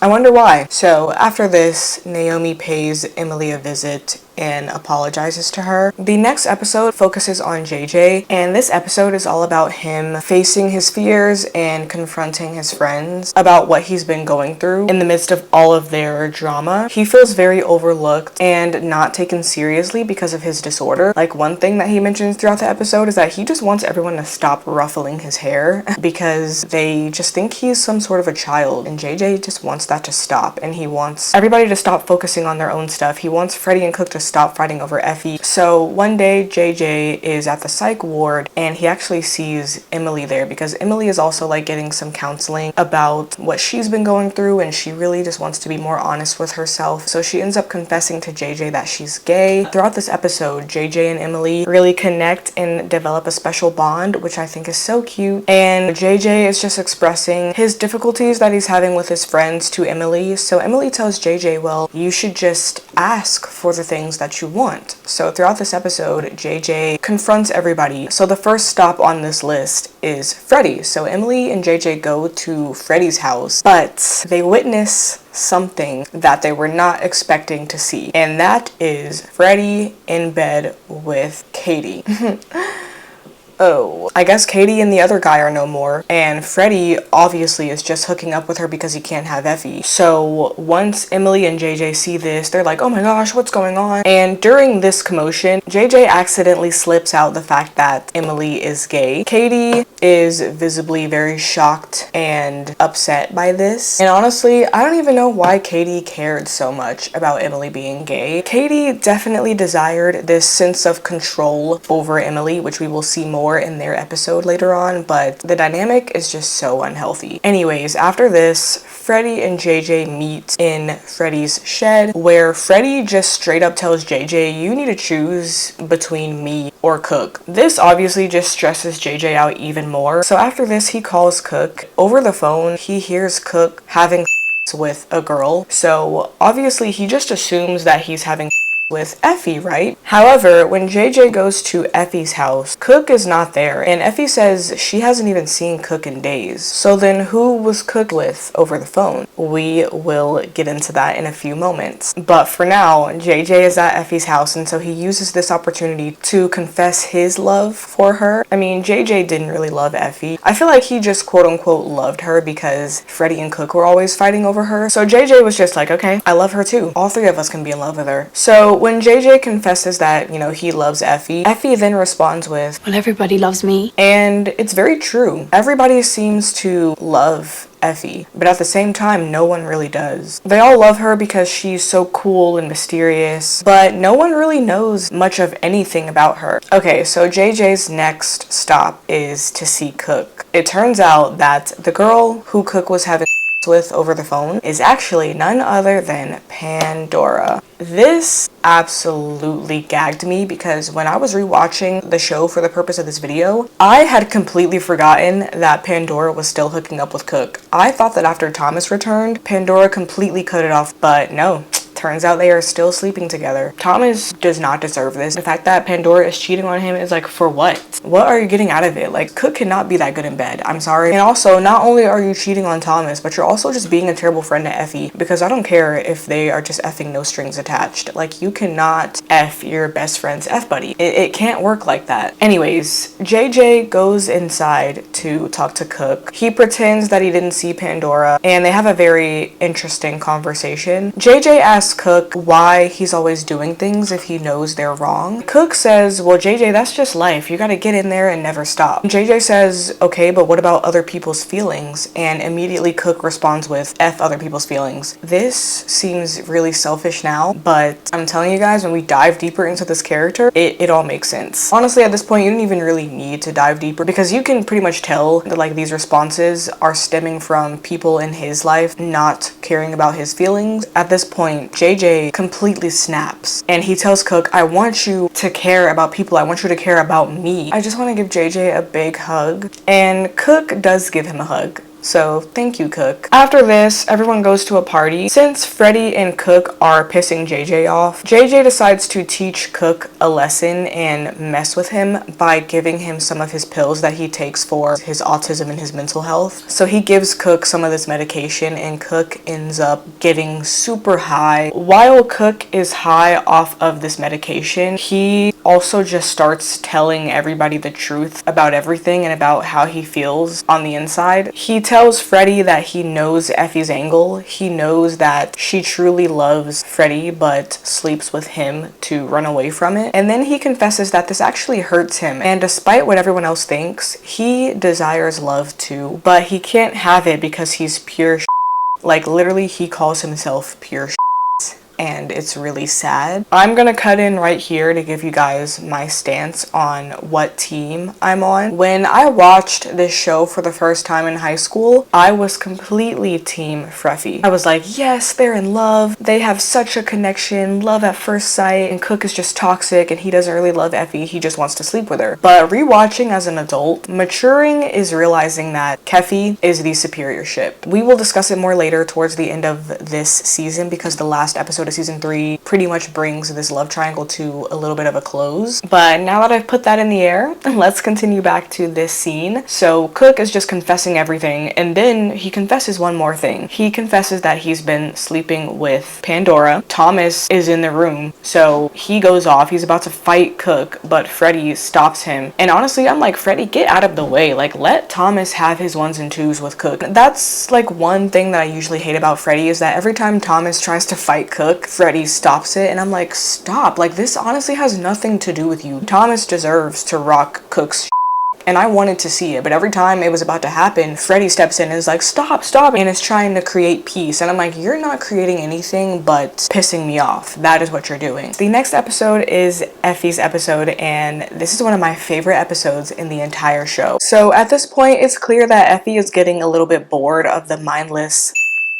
I wonder why. So after this, Naomi pays Emily a visit and apologizes to her. The next episode focuses on JJ, and this episode is all about him facing his fears and confronting his friends about what he's been going through in the midst of all of their drama. He feels very overlooked and not taken seriously because of his disorder. Like, one thing that he mentions throughout the episode is that he just wants everyone to stop ruffling his hair because they just think he's some sort of a child, and JJ just wants that to stop, and he wants everybody to stop focusing on their own stuff. He wants Freddie and Cook to stop fighting over Effie. So one day JJ is at the psych ward and he actually sees Emily there because Emily is also like getting some counseling about what she's been going through, and she really just wants to be more honest with herself. So she ends up confessing to JJ that she's gay. Throughout this episode, JJ and Emily really connect and develop a special bond, which I think is so cute. And JJ is just expressing his difficulties that he's having with his friends to Emily. So Emily tells JJ, well, you should just ask for the things that you want. So throughout this episode, JJ confronts everybody. So the first stop on this list is Freddie. So Emily and JJ go to Freddie's house, but they witness something that they were not expecting to see, and that is Freddie in bed with Katie. Oh, I guess Katie and the other guy are no more, and Freddie obviously is just hooking up with her because he can't have Effie. So once Emily and JJ see this, they're like, oh my gosh, what's going on? And during this commotion, JJ accidentally slips out the fact that Emily is gay. Katie is visibly very shocked and upset by this. And honestly, I don't even know why Katie cared so much about Emily being gay. Katie definitely desired this sense of control over Emily, which we will see more in their episode later on, but the dynamic is just so unhealthy. Anyways, after this, Freddie and JJ meet in Freddie's shed, where Freddie just straight up tells JJ, you need to choose between me or Cook. This obviously just stresses JJ out even more. So after this, he calls Cook. Over the phone, he hears Cook having with a girl. So obviously he just assumes that he's having with Effie, right? However, when JJ goes to Effie's house, Cook is not there, and Effie says she hasn't even seen Cook in days. So then who was Cook with over the phone? We will get into that in a few moments. But for now, JJ is at Effie's house, and so he uses this opportunity to confess his love for her. I mean, JJ didn't really love Effie. I feel like he just quote unquote loved her because Freddie and Cook were always fighting over her. So JJ was just like, okay, I love her too. All three of us can be in love with her. So when JJ confesses that, you know, he loves Effie, Effie then responds with, Well, everybody loves me. and it's very true. Everybody seems to love Effie, but at the same time, no one really does. They all love her because she's so cool and mysterious, but no one really knows much of anything about her. Okay, so JJ's next stop is to see Cook. It turns out that the girl who Cook was having with over the phone is actually none other than Pandora. This absolutely gagged me because when I was rewatching the show for the purpose of this video, I had completely forgotten that Pandora was still hooking up with Cook. I thought that after Thomas returned, Pandora completely cut it off, but no. Turns out they are still sleeping together. Thomas does not deserve this. The fact that Pandora is cheating on him is like, for what? What are you getting out of it? Like, Cook cannot be that good in bed. I'm sorry. And also, not only are you cheating on Thomas, but you're also just being a terrible friend to Effie, because I don't care if they are just effing no strings attached. Like, you cannot F your best friend's F buddy. It can't work like that. Anyways, JJ goes inside to talk to Cook. He pretends that he didn't see Pandora, and they have a very interesting conversation. JJ asks Cook why he's always doing things if he knows they're wrong. Cook says, well, JJ, that's just life. You gotta get in there and never stop. JJ says, okay, but what about other people's feelings? And immediately Cook responds with, F other people's feelings. This seems really selfish now, but I'm telling you guys, when we dive deeper into this character, it all makes sense. Honestly, at this point, you don't even really need to dive deeper because you can pretty much tell that like these responses are stemming from people in his life not caring about his feelings. At this point, JJ completely snaps and he tells Cook, I want you to care about people. I want you to care about me. I just want to give JJ a big hug. And Cook does give him a hug. So thank you, Cook. After this, everyone goes to a party. Since Freddie and Cook are pissing JJ off, JJ decides to teach Cook a lesson and mess with him by giving him some of his pills that he takes for his autism and his mental health. So he gives Cook some of this medication and Cook ends up getting super high. While Cook is high off of this medication, he also just starts telling everybody the truth about everything and about how he feels on the inside. He tells Freddie that he knows Effie's angle. He knows that she truly loves Freddie but sleeps with him to run away from it. And then he confesses that this actually hurts him, and despite what everyone else thinks, he desires love too, but he can't have it because he's pure like literally he calls himself pure and it's really sad. I'm gonna cut in right here to give you guys my stance on what team I'm on. When I watched this show for the first time in high school, I was completely team Freffy. I was like, yes, they're in love. They have such a connection, love at first sight, and Cook is just toxic and he doesn't really love Effie, he just wants to sleep with her. But rewatching as an adult, maturing is realizing that Keffy is the superior ship. We will discuss it more later towards the end of this season because the last episode of season 3 pretty much brings this love triangle to a little bit of a close. But now that I've put that in the air, let's continue back to this scene. So Cook is just confessing everything, and then he confesses one more thing. He confesses that he's been sleeping with Pandora. Thomas is in the room, so he goes off. He's about to fight Cook, but Freddie stops him. And honestly, I'm like, Freddie, get out of the way. Like, let Thomas have his ones and twos with Cook. That's like one thing that I usually hate about Freddie, is that every time Thomas tries to fight Cook, Freddie stops it, and I'm like, stop. Like, this honestly has nothing to do with you. Thomas deserves to rock Cook's and I wanted to see it, but every time it was about to happen, Freddie steps in and is like, stop, and is trying to create peace. And I'm like, you're not creating anything but pissing me off. That is what you're doing. The next episode is Effie's episode, and this is one of my favorite episodes in the entire show. So at this point, it's clear that Effie is getting a little bit bored of the mindless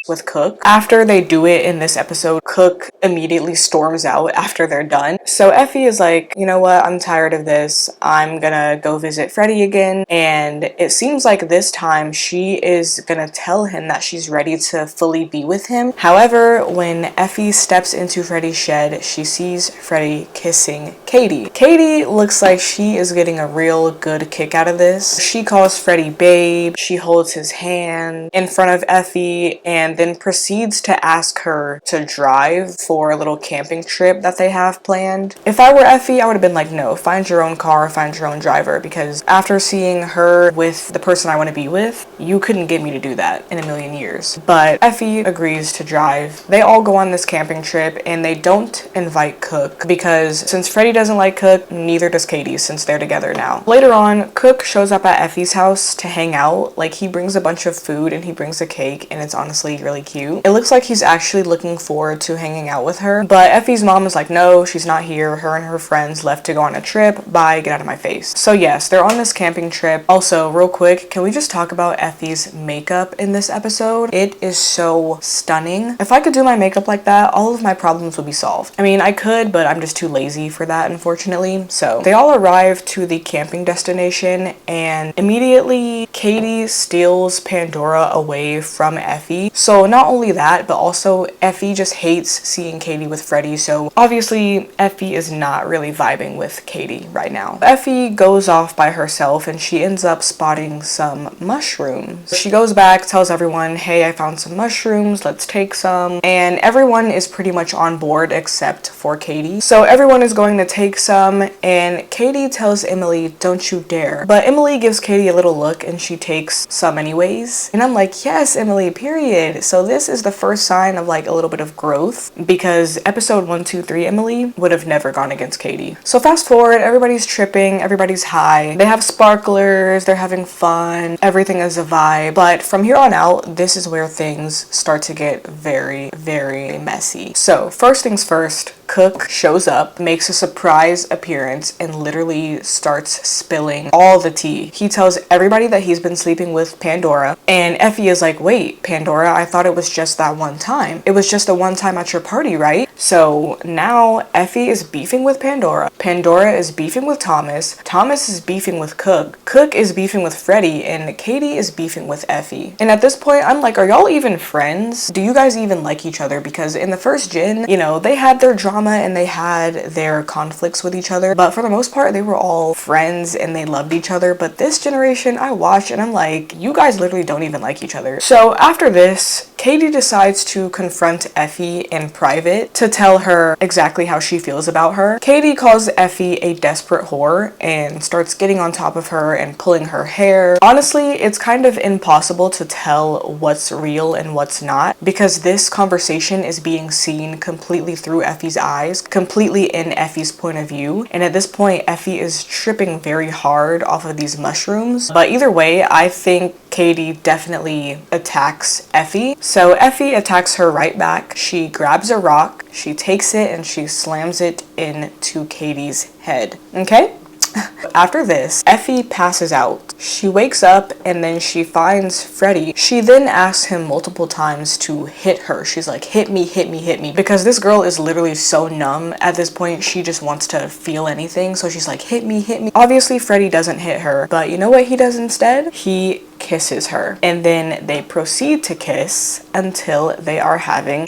with Cook. After they do it in this episode, Cook immediately storms out after they're done. So Effie is like, you know what, I'm tired of this. I'm gonna go visit Freddie again. And it seems like this time she is gonna tell him that she's ready to fully be with him. However, when Effie steps into Freddie's shed, she sees Freddie kissing Katie. Katie looks like she is getting a real good kick out of this. She calls Freddie babe. She holds his hand in front of Effie and then proceeds to ask her to drive for a little camping trip that they have planned. If I were Effie, I would have been like, no, find your own car, find your own driver, because after seeing her with the person I want to be with, you couldn't get me to do that in a million years. But Effie agrees to drive. They all go on this camping trip and they don't invite Cook because since Freddie doesn't like Cook, neither does Katie since they're together now. Later on, Cook shows up at Effie's house to hang out. Like, he brings a bunch of food and he brings a cake, and it's honestly really cute. It looks like he's actually looking forward to hanging out with her, but Effie's mom is like, no, she's not here. Her and her friends left to go on a trip. Bye, get out of my face. So yes, they're on this camping trip. Also, real quick, can we just talk about Effie's makeup in this episode? It is so stunning. If I could do my makeup like that, all of my problems would be solved. I mean, I could, but I'm just too lazy for that, unfortunately. So they all arrive to the camping destination, and immediately Katie steals Pandora away from Effie. So not only that, but also Effie just hates seeing Katie with Freddie, so obviously Effie is not really vibing with Katie right now. Effie goes off by herself and she ends up spotting some mushrooms. She goes back, tells everyone, hey, I found some mushrooms, let's take some, and everyone is pretty much on board except for Katie. So everyone is going to take some, and Katie tells Emily, don't you dare. But Emily gives Katie a little look and she takes some anyways, and I'm like, yes, Emily, period. So this is the first sign of like a little bit of growth, because episode 1, 2, 3 Emily would have never gone against Katie. So fast forward, everybody's tripping, everybody's high, they have sparklers, they're having fun, everything is a vibe. But from here on out, this is where things start to get very, very messy. So first things first, Cook shows up, makes a surprise appearance, and literally starts spilling all the tea. He tells everybody that he's been sleeping with Pandora, and Effie is like, wait, Pandora, I thought it was just that one time. It was just the one time at your party, right? So now Effie is beefing with Pandora. Pandora is beefing with Thomas. Thomas is beefing with Cook. Cook is beefing with Freddie, and Katie is beefing with Effie. And at this point, I'm like, are y'all even friends? Do you guys even like each other? Because in the first gen, you know, they had their drama and they had their conflicts with each other, but for the most part, they were all friends and they loved each other. But this generation, I watch and I'm like, you guys literally don't even like each other. So after this, Katie decides to confront Effie in private to tell her exactly how she feels about her. Katie calls Effie a desperate whore and starts getting on top of her and pulling her hair. Honestly, it's kind of impossible to tell what's real and what's not, because this conversation is being seen completely through Effie's eyes, completely in Effie's point of view. And at this point, Effie is tripping very hard off of these mushrooms. But either way, I think Katie definitely attacks Effie. So Effie attacks her right back. She grabs a rock, she takes it, and she slams it into Katie's head. Okay? After this, Effie passes out. She wakes up and then she finds Freddie. She then asks him multiple times to hit her. She's like, hit me, hit me, hit me. Because this girl is literally so numb at this point, she just wants to feel anything. So she's like, hit me, hit me. Obviously, Freddie doesn't hit her, but you know what he does instead? He kisses her. And then they proceed to kiss until they are having...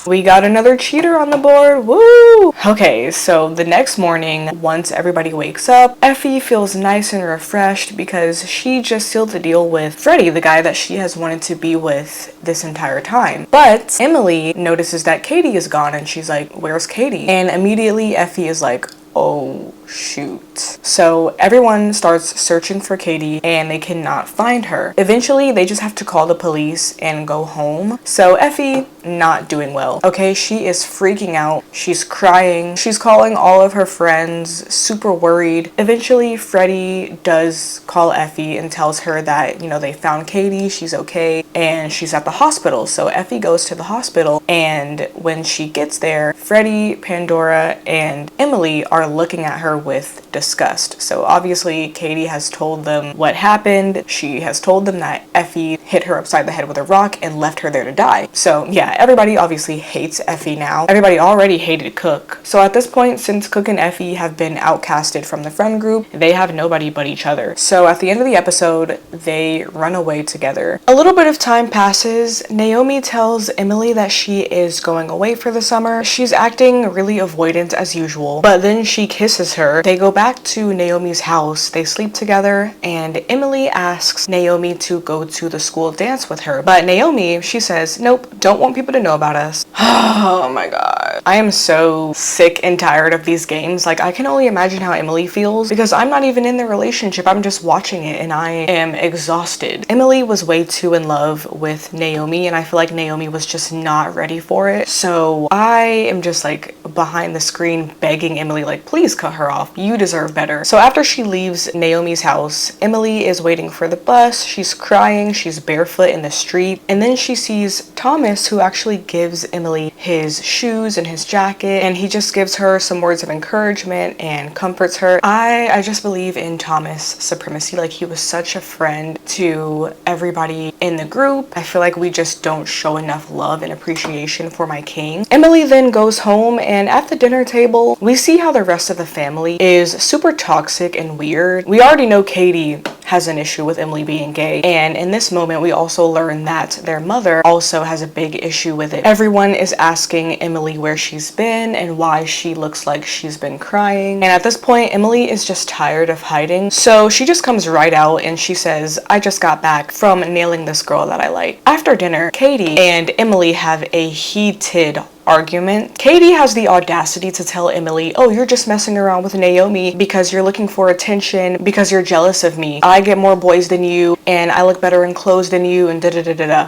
We got another cheater on the board, woo! Okay, so the next morning, once everybody wakes up, Effie feels nice and refreshed because she just sealed the deal with Freddie, the guy that she has wanted to be with this entire time. But Emily notices that Katie is gone and she's like, where's Katie? And immediately Effie is like, oh shoot. So everyone starts searching for Katie and they cannot find her. Eventually they just have to call the police and go home. So Effie, not doing well. Okay, she is freaking out. She's crying. She's calling all of her friends, super worried. Eventually Freddie does call Effie and tells her that, you know, they found Katie, she's okay, and she's at the hospital. So Effie goes to the hospital, and when she gets there, Freddie, Pandora, and Emily are looking at her with disgust. So obviously Katie has told them what happened. She has told them that Effie hit her upside the head with a rock and left her there to die. So yeah, everybody obviously hates Effie now. Everybody already hated Cook. So at this point, since Cook and Effie have been outcasted from the friend group, they have nobody but each other. So at the end of the episode, they run away together. A little bit of time passes. Naomi tells Emily that she is going away for the summer. She's acting really avoidant as usual, but then she kisses her. They go back to Naomi's house, they sleep together, and Emily asks Naomi to go to the school dance with her. But Naomi, she says, nope, don't want people to know about us. Oh my god. I am so sick and tired of these games. Like, I can only imagine how Emily feels because I'm not even in the relationship. I'm just watching it and I am exhausted. Emily was way too in love with Naomi and I feel like Naomi was just not ready for it. So I am just like behind the screen begging Emily, like, please cut her off. You deserve better. So after she leaves Naomi's house, Emily is waiting for the bus. She's crying. She's barefoot in the street. And then she sees Thomas, who actually gives Emily his shoes and his jacket. And he just gives her some words of encouragement and comforts her. I just believe in Thomas supremacy. Like, he was such a friend to everybody in the group. I feel like we just don't show enough love and appreciation for my king. Emily then goes home, and at the dinner table, we see how the rest of the family is super toxic and weird. We already know Katie has an issue with Emily being gay, and in this moment we also learn that their mother also has a big issue with it. Everyone is asking Emily where she's been and why she looks like she's been crying, and at this point Emily is just tired of hiding, so she just comes right out and she says, I just got back from nailing this girl that I like. After dinner, Katie and Emily have a heated argument. Katie has the audacity to tell Emily, oh, you're just messing around with Naomi because you're looking for attention, because you're jealous of me. I get more boys than you and I look better in clothes than you and da-da-da-da-da.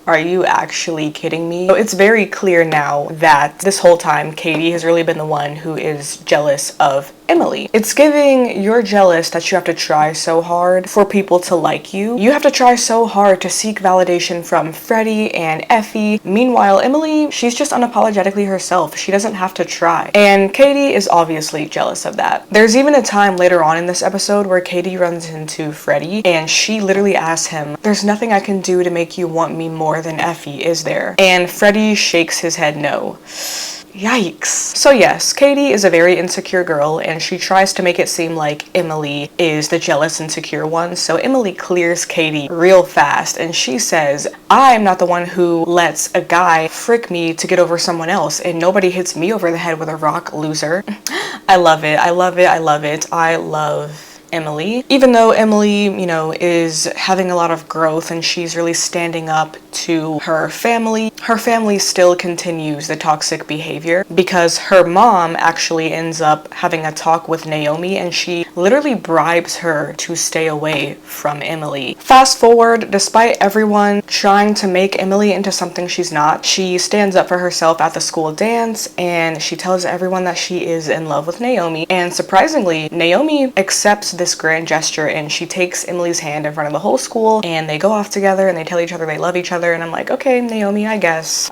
Are you actually kidding me? So it's very clear now that this whole time Katie has really been the one who is jealous of Emily. It's giving you're jealous that you have to try so hard for people to like you. You have to try so hard to seek validation from Freddie and Effie. Meanwhile, Emily, she's just unapologetically herself. She doesn't have to try. And Katie is obviously jealous of that. There's even a time later on in this episode where Katie runs into Freddie and she literally asks him, "There's nothing I can do to make you want me more than Effie, is there?" And Freddie shakes his head no. Yikes. So yes, Katie is a very insecure girl and she tries to make it seem like Emily is the jealous, insecure one. So Emily clears Katie real fast and she says, "I'm not the one who lets a guy frick me to get over someone else, and nobody hits me over the head with a rock, loser." I love it. I love it. I love it. I love Emily. Even though Emily, is having a lot of growth and she's really standing up to her family still continues the toxic behavior because her mom actually ends up having a talk with Naomi and she literally bribes her to stay away from Emily. Fast forward, despite everyone trying to make Emily into something she's not, she stands up for herself at the school dance and she tells everyone that she is in love with Naomi. And surprisingly, Naomi accepts this grand gesture and she takes Emily's hand in front of the whole school and they go off together and they tell each other they love each other. And I'm like, okay, Naomi, I guess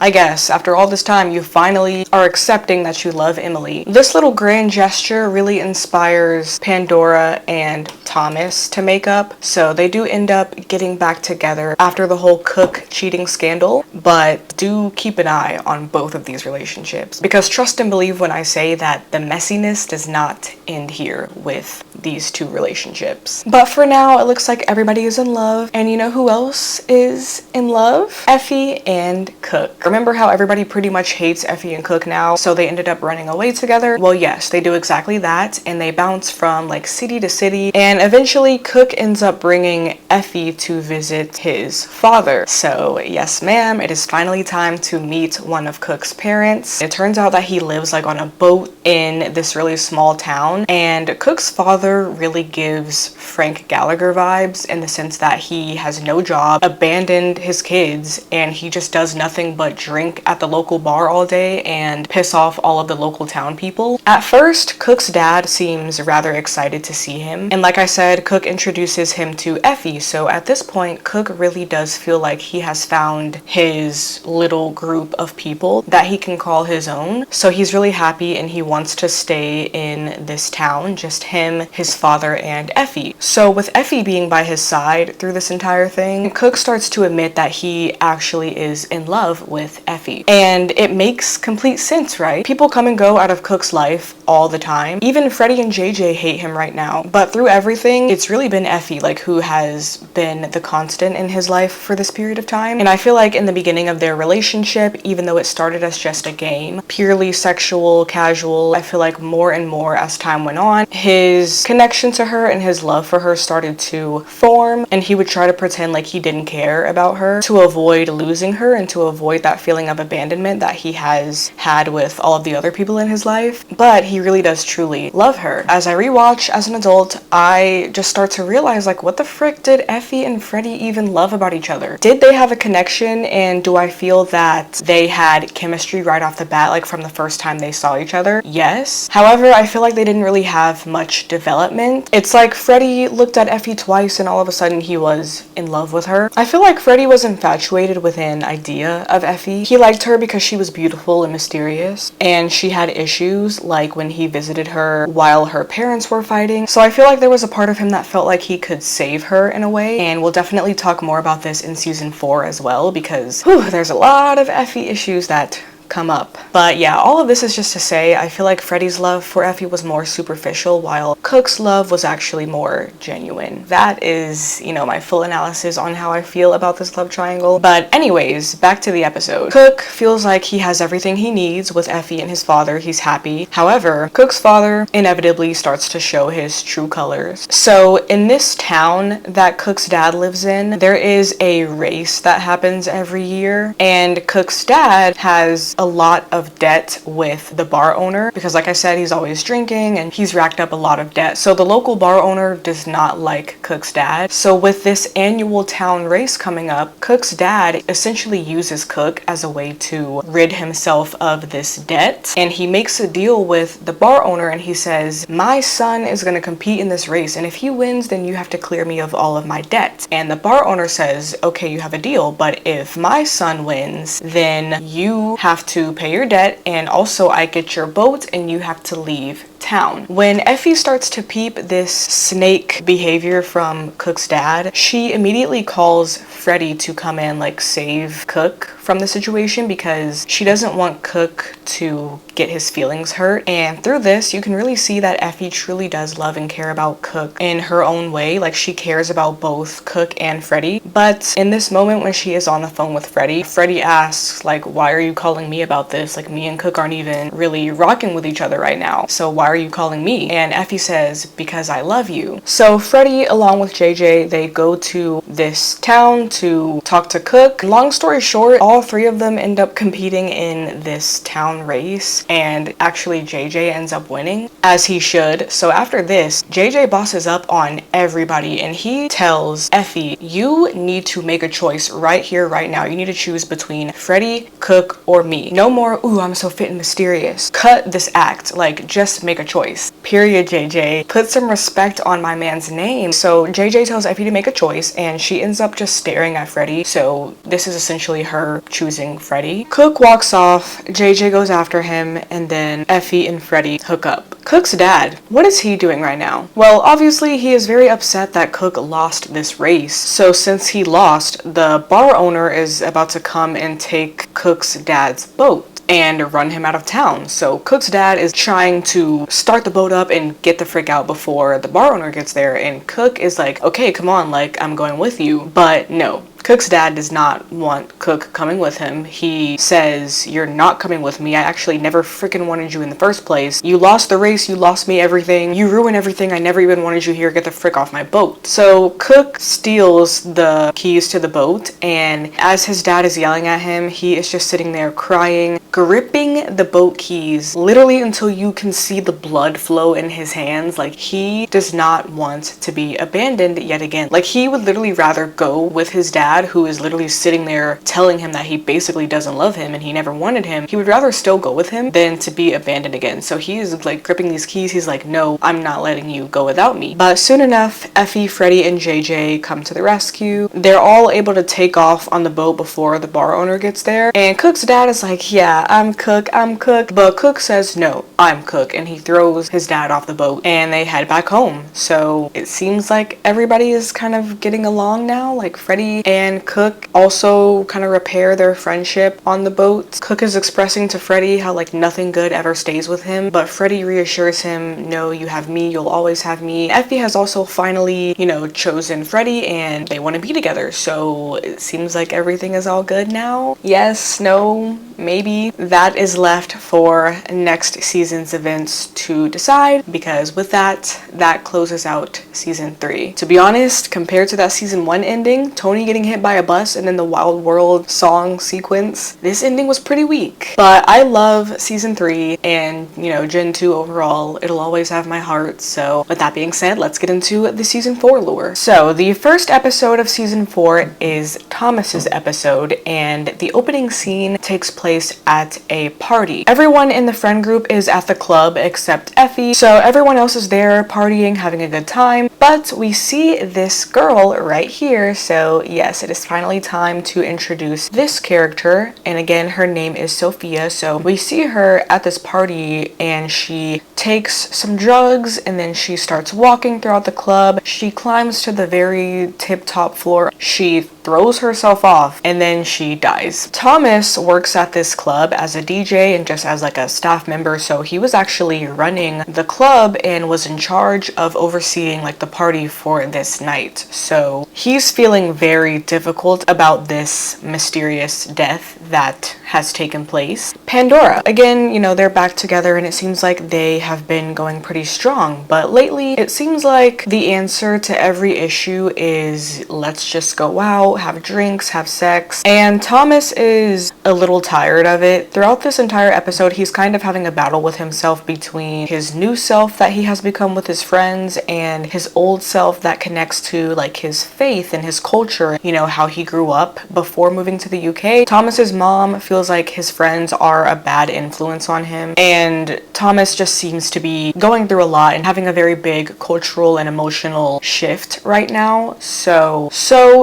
after all this time you finally are accepting that you love Emily. This little grand gesture really inspires Pandora and Thomas to make up, so they do end up getting back together after the whole Cook cheating scandal. But do keep an eye on both of these relationships because trust and believe when I say that the messiness does not end here with these two relationships. But for now, it looks like everybody is in love, and you know who else is in love? Effie and Cook. Remember how everybody pretty much hates Effie and Cook now, so they ended up running away together? Well, yes, they do exactly that, and they bounce from like city to city, and eventually Cook ends up bringing Effie to visit his father. So yes ma'am, it is finally time to meet one of Cook's parents. It turns out that he lives like on a boat in this really small town, and Cook's father really gives Frank Gallagher vibes in the sense that he has no job, abandoned his kids, and he just does nothing but drink at the local bar all day and piss off all of the local town people. At first, Cook's dad seems rather excited to see him, and like I said, Cook introduces him to Effie, so at this point, Cook really does feel like he has found his little group of people that he can call his own. So he's really happy and he wants to stay in this town, just him, his father, and Effie. So with Effie being by his side through this entire thing, Cook starts to admit that he actually is in love with Effie. And it makes complete sense, right? People come and go out of Cook's life all the time. Even Freddie and JJ hate him right now. But through everything, it's really been Effie who has been the constant in his life for this period of time. And I feel like in the beginning of their relationship, even though it started as just a game, purely sexual, casual, I feel like more and more as time went on, his connection to her and his love for her started to form, and he would try to pretend like he didn't care about her to avoid losing her and to avoid that feeling of abandonment that he has had with all of the other people in his life. But he really does truly love her. As I rewatch as an adult, I just start to realize what the frick did Effie and Freddie even love about each other? Did they have a connection, and do I feel that they had chemistry right off the bat, from the first time they saw each other? Yes. However, I feel like they didn't really have much development. It's like Freddie looked at Effie twice and all of a sudden he was in love with her. I feel like Freddie was infatuated with an idea of Effie. He liked her because she was beautiful and mysterious, and she had issues like when he visited her while her parents were fighting. So I feel like there was a part of him that felt like he could save her in a way, and we'll definitely talk more about this in season 4 as well because there's a lot of Effie issues that come up. But yeah, all of this is just to say I feel like Freddie's love for Effie was more superficial while Cook's love was actually more genuine. That is, my full analysis on how I feel about this love triangle. But anyways, back to the episode. Cook feels like he has everything he needs with Effie and his father. He's happy. However, Cook's father inevitably starts to show his true colors. So in this town that Cook's dad lives in, there is a race that happens every year, and Cook's dad has a lot of debt with the bar owner because, like I said, he's always drinking and he's racked up a lot of debt. So the local bar owner does not like Cook's dad. So with this annual town race coming up, Cook's dad essentially uses Cook as a way to rid himself of this debt. And he makes a deal with the bar owner and he says, my son is going to compete in this race, and if he wins, then you have to clear me of all of my debt. And the bar owner says, okay, you have a deal, but if my son wins, then you have to pay your debt, and also I get your boat and you have to leave town. When Effie starts to peep this snake behavior from Cook's dad, she immediately calls Freddie to come and like save Cook from the situation because she doesn't want Cook to get his feelings hurt. And through this, you can really see that Effie truly does love and care about Cook in her own way. Like, she cares about both Cook and Freddie. But in this moment when she is on the phone with Freddie, Freddie asks, like, why are you calling me about this? Like, me and Cook aren't even really rocking with each other right now, so why are you calling me? And Effie says, because I love you. So Freddie, along with JJ, they go to this town to talk to Cook. Long story short, all three of them end up competing in this town race, and actually JJ ends up winning, as he should. So after this, JJ bosses up on everybody and he tells Effie, you need to make a choice right here, right now. You need to choose between Freddie, Cook, or me. No more, ooh, I'm so fit and mysterious. Cut this act. Like, just make a choice. Period, JJ. Put some respect on my man's name. So JJ tells Effie to make a choice and she ends up just staring at Freddie. So this is essentially her choosing Freddie. Cook walks off, JJ goes after him, and then Effie and Freddie hook up. Cook's dad, what is he doing right now? Well, obviously he is very upset that Cook lost this race. So since he lost, the bar owner is about to come and take Cook's dad's boat and run him out of town. So Cook's dad is trying to start the boat up and get the frick out before the bar owner gets there, and Cook is like, okay, come on, like, I'm going with you. But no, Cook's dad does not want Cook coming with him. He says, you're not coming with me. I actually never freaking wanted you in the first place. You lost the race, you lost me everything, you ruined everything, I never even wanted you here, get the frick off my boat. So Cook steals the keys to the boat, and as his dad is yelling at him, he is just sitting there crying, gripping the boat keys literally until you can see the blood flow in his hands. Like, he does not want to be abandoned yet again. Like, he would literally rather go with his dad, who is literally sitting there telling him that he basically doesn't love him and he never wanted him. He would rather still go with him than to be abandoned again. So he is like gripping these keys. He's like, no, I'm not letting you go without me. But soon enough, Effie, Freddie, and JJ come to the rescue. They're all able to take off on the boat before the bar owner gets there. And Cook's dad is like, yeah, I'm Cook. But Cook says, no, I'm Cook. And he throws his dad off the boat and they head back home. So it seems like everybody is kind of getting along now. Like, Freddie and Cook also kind of repair their friendship on the boat. Cook is expressing to Freddie how like nothing good ever stays with him, but Freddie reassures him, no, you have me, you'll always have me. Effie has also finally, chosen Freddie and they want to be together. So it seems like everything is all good now. Yes, no, maybe. That is left for next season's events to decide, because with that closes out season 3. To be honest, compared to that season 1 ending, Tony getting hit by a bus and then the Wild World song sequence, this ending was pretty weak. But I love season 3 and, Gen 2 overall. It'll always have my heart. So with that being said, let's get into the season 4 lore. So the first episode of season 4 is Thomas's episode, and the opening scene takes place at a party. Everyone in the friend group is at the club except Effie, so everyone else is there partying, having a good time. But we see this girl right here, so yes, it is finally time to introduce this character, and again, her name is Sophia. So we see her at this party and she takes some drugs and then she starts walking throughout the club. She climbs to the very tip-top floor. She throws herself off and then she dies. Thomas works at this club as a DJ and just as like a staff member, so he was actually running the club and was in charge of overseeing like the party for this night. So he's feeling very difficult about this mysterious death that has taken place. Pandora, again, they're back together and it seems like they have been going pretty strong, but lately it seems like the answer to every issue is let's just go out out, have drinks, have sex, and Thomas is a little tired of it. Throughout this entire episode, he's kind of having a battle with himself between his new self that he has become with his friends and his old self that connects to like his faith and his culture, you know, how he grew up before moving to the UK. Thomas's mom feels like his friends are a bad influence on him, and Thomas just seems to be going through a lot and having a very big cultural and emotional shift right now. So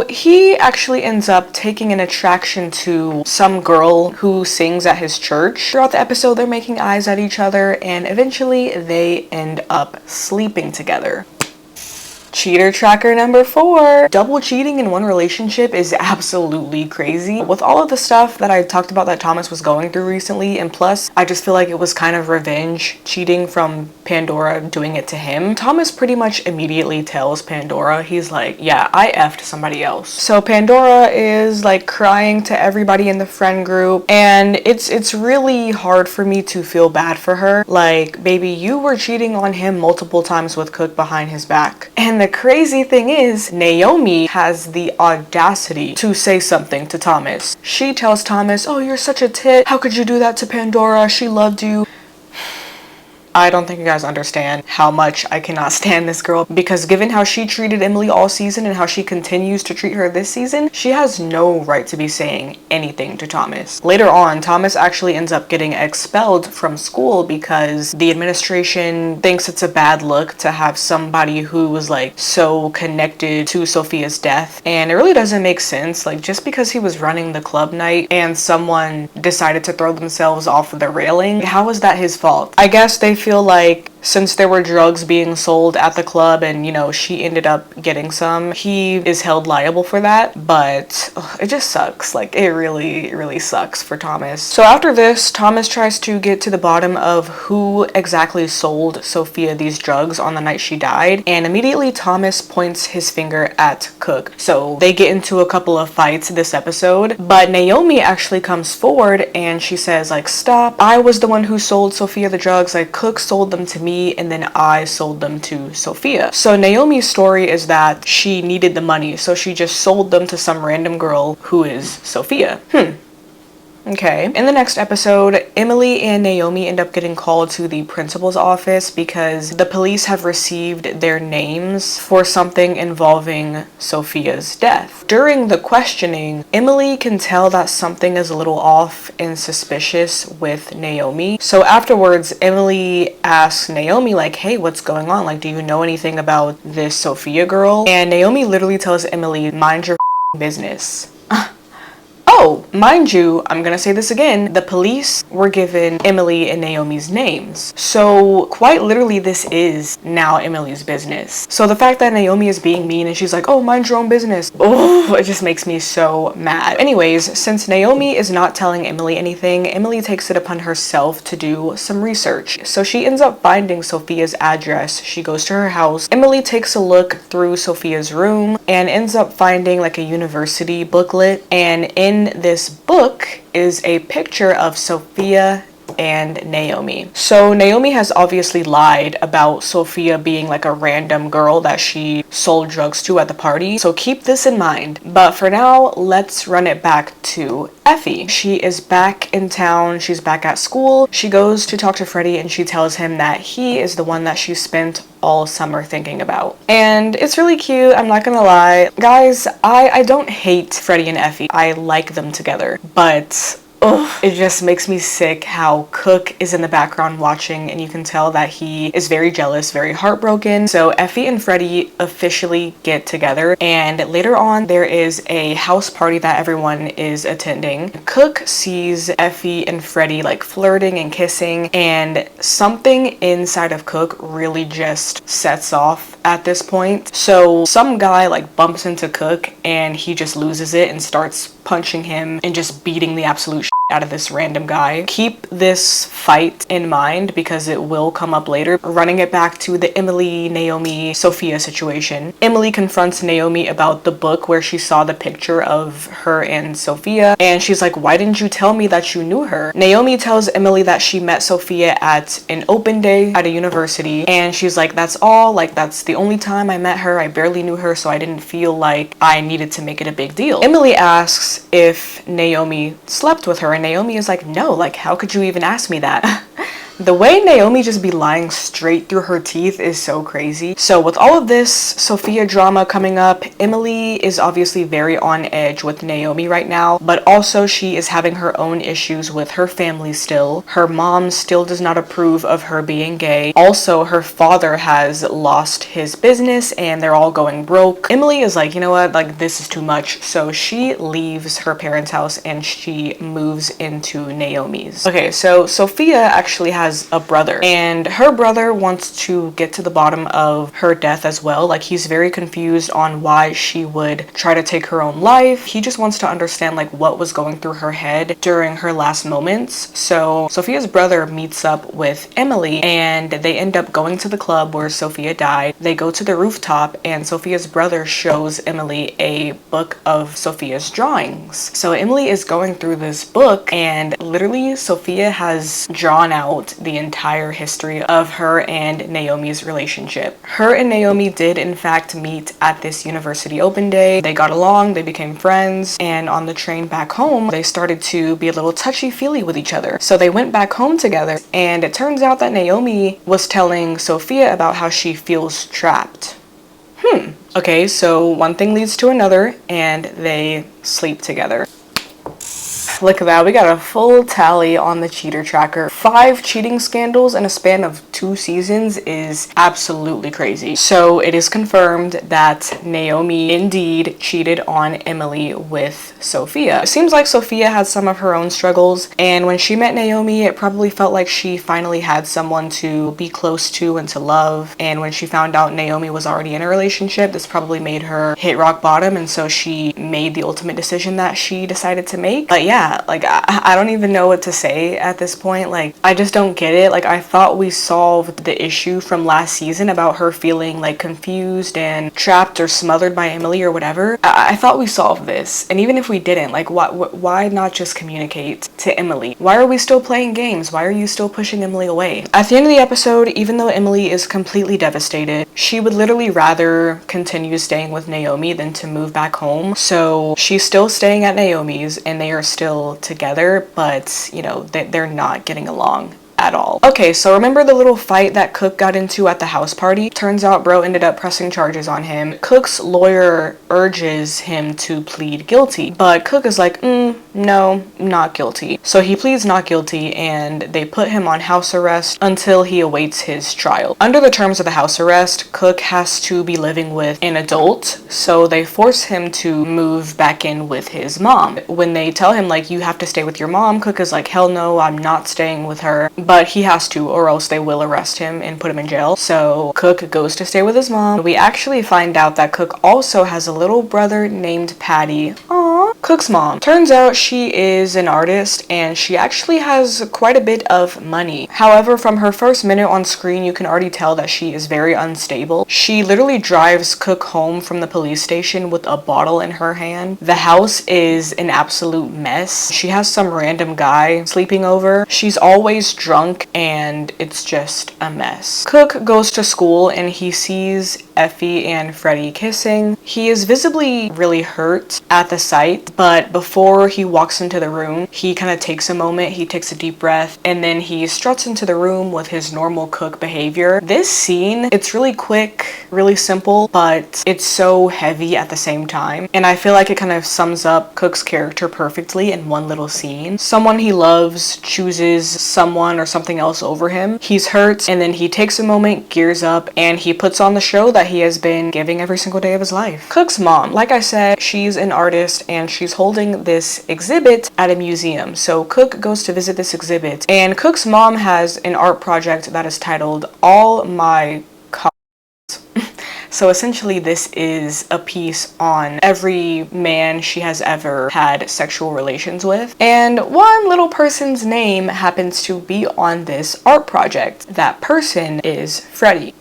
he actually ends up taking an attraction to some girl who sings at his church. Throughout the episode, they're making eyes at each other, and eventually they end up sleeping together. Cheater tracker number 4. Double cheating in one relationship is absolutely crazy. With all of the stuff that I talked about that Thomas was going through recently, and plus I just feel like it was kind of revenge cheating from Pandora doing it to him, Thomas pretty much immediately tells Pandora, he's like, yeah, I effed somebody else. So Pandora is like crying to everybody in the friend group, and it's really hard for me to feel bad for her. Like, baby, you were cheating on him multiple times with Cook behind his back. And the crazy thing is, Naomi has the audacity to say something to Thomas. She tells Thomas, oh, you're such a tit. How could you do that to Pandora? She loved you. I don't think you guys understand how much I cannot stand this girl, because given how she treated Emily all season and how she continues to treat her this season, she has no right to be saying anything to Thomas. Later on, Thomas actually ends up getting expelled from school because the administration thinks it's a bad look to have somebody who was like so connected to Sophia's death, and it really doesn't make sense. Like, just because he was running the club night and someone decided to throw themselves off of the railing, how is that his fault? I guess they feel like since there were drugs being sold at the club and, you know, she ended up getting some, he is held liable for that. But it just sucks. Like, it really sucks for Thomas. So after this, Thomas tries to get to the bottom of who exactly sold Sophia these drugs on the night she died, and immediately Thomas points his finger at Cook. So they get into a couple of fights this episode, but Naomi actually comes forward and she says, like, stop, I was the one who sold Sophia the drugs. Like, Cook sold them to me, and then I sold them to Sophia. So Naomi's story is that she needed the money, so she just sold them to some random girl who is Sophia. Okay. In the next episode, Emily and Naomi end up getting called to the principal's office because the police have received their names for something involving Sophia's death. During the questioning, Emily can tell that something is a little off and suspicious with Naomi. So afterwards, Emily asks Naomi, like, hey, what's going on? Like, do you know anything about this Sophia girl? And Naomi literally tells Emily, mind your business. Oh, mind you, I'm gonna say this again, the police were given Emily and Naomi's names. So quite literally, this is now Emily's business. So the fact that Naomi is being mean and she's like, oh, mind your own business, oh, it just makes me so mad. Anyways, since Naomi is not telling Emily anything, Emily takes it upon herself to do some research. So she ends up finding Sophia's address. She goes to her house. Emily takes a look through Sophia's room and ends up finding like a university booklet, and in this book is a picture of Sophia and Naomi. So Naomi has obviously lied about Sophia being like a random girl that she sold drugs to at the party. So keep this in mind. But for now, let's run it back to Effie. She is back in town. She's back at school. She goes to talk to Freddie and she tells him that he is the one that she spent all summer thinking about. And it's really cute, I'm not gonna lie. Guys, I don't hate Freddie and Effie. I like them together. But it just makes me sick how Cook is in the background watching, and you can tell that he is very jealous, very heartbroken. So Effie and Freddie officially get together, and later on there is a house party that everyone is attending. Cook sees Effie and Freddie like flirting and kissing, and something inside of Cook really just sets off at this point. So some guy like bumps into Cook and he just loses it and starts punching him and just beating the absolute shit out of this random guy. Keep this fight in mind because it will come up later. Running it back to the Emily, Naomi, Sophia situation. Emily confronts Naomi about the book where she saw the picture of her and Sophia, and she's like, why didn't you tell me that you knew her? Naomi tells Emily that she met Sophia at an open day at a university, and she's like, that's all, like that's the only time I met her. I barely knew her, so I didn't feel like I needed to make it a big deal. Emily asks if Naomi slept with her, and Naomi is like, no, like how could you even ask me that? The way Naomi just be lying straight through her teeth is so crazy. So with all of this Sophia drama coming up, Emily is obviously very on edge with Naomi right now, but also she is having her own issues with her family still. Her mom still does not approve of her being gay. Also, her father has lost his business and they're all going broke. Emily is like, you know what, like this is too much. So she leaves her parents' house and she moves into Naomi's. Okay, so Sophia actually has a brother, and her brother wants to get to the bottom of her death as well. Like he's very confused on why she would try to take her own life. He just wants to understand like what was going through her head during her last moments. So Sophia's brother meets up with Emily and they end up going to the club where Sophia died. They go to the rooftop and Sophia's brother shows Emily a book of Sophia's drawings. So Emily is going through this book and literally Sophia has drawn out the entire history of her and Naomi's relationship. Her and Naomi did in fact meet at this university open day. They got along, they became friends, and on the train back home, they started to be a little touchy-feely with each other. So they went back home together, and it turns out that Naomi was telling Sophia about how she feels trapped. Okay, so one thing leads to another, and they sleep together. Look at that, we got a full tally on the cheater tracker. 5 cheating scandals in a span of 2 seasons is absolutely crazy. So it is confirmed that Naomi indeed cheated on Emily with Sophia. It seems like Sophia had some of her own struggles, and when she met Naomi, it probably felt like she finally had someone to be close to and to love. And when she found out Naomi was already in a relationship, this probably made her hit rock bottom, and so she made the ultimate decision that she decided to make. But yeah, like I don't even know what to say at this point. Like I just don't get it. Like I thought we solved the issue from last season about her feeling like confused and trapped or smothered by Emily or whatever. I thought we solved this, and even if we didn't, like why not just communicate to Emily? Why are we still playing games? Why are you still pushing Emily away? At the end of the episode, even though Emily is completely devastated, she would literally rather continue staying with Naomi than to move back home. So she's still staying at Naomi's and they are still together, but you know, they're not getting along at all. Okay, so remember the little fight that Cook got into at the house party? Turns out bro ended up pressing charges on him. Cook's lawyer urges him to plead guilty, but Cook is like, no, not guilty. So he pleads not guilty and they put him on house arrest until he awaits his trial. Under the terms of the house arrest, Cook has to be living with an adult, so they force him to move back in with his mom. When they tell him like, you have to stay with your mom, Cook is like, hell no, I'm not staying with her. But he has to, or else they will arrest him and put him in jail. So Cook goes to stay with his mom. We actually find out that Cook also has a little brother named Patty. Aww. Cook's mom. Turns out she is an artist and she actually has quite a bit of money. However, from her first minute on screen, you can already tell that she is very unstable. She literally drives Cook home from the police station with a bottle in her hand. The house is an absolute mess. She has some random guy sleeping over. She's always drunk and it's just a mess. Cook goes to school and he sees Effie and Freddie kissing. He is visibly really hurt at the sight, but before he walks into the room, he kind of takes a moment, he takes a deep breath, and then he struts into the room with his normal Cook behavior. This scene, it's really quick, really simple, but it's so heavy at the same time, and I feel like it kind of sums up Cook's character perfectly in one little scene. Someone he loves chooses someone or something else over him. He's hurt, and then he takes a moment, gears up, and he puts on the show that he has been giving every single day of his life. Cook's mom, like I said, she's an artist and she's holding this exhibit at a museum. So Cook goes to visit this exhibit, and Cook's mom has an art project that is titled All My So So essentially this is a piece on every man she has ever had sexual relations with. And one little person's name happens to be on this art project. That person is Freddie.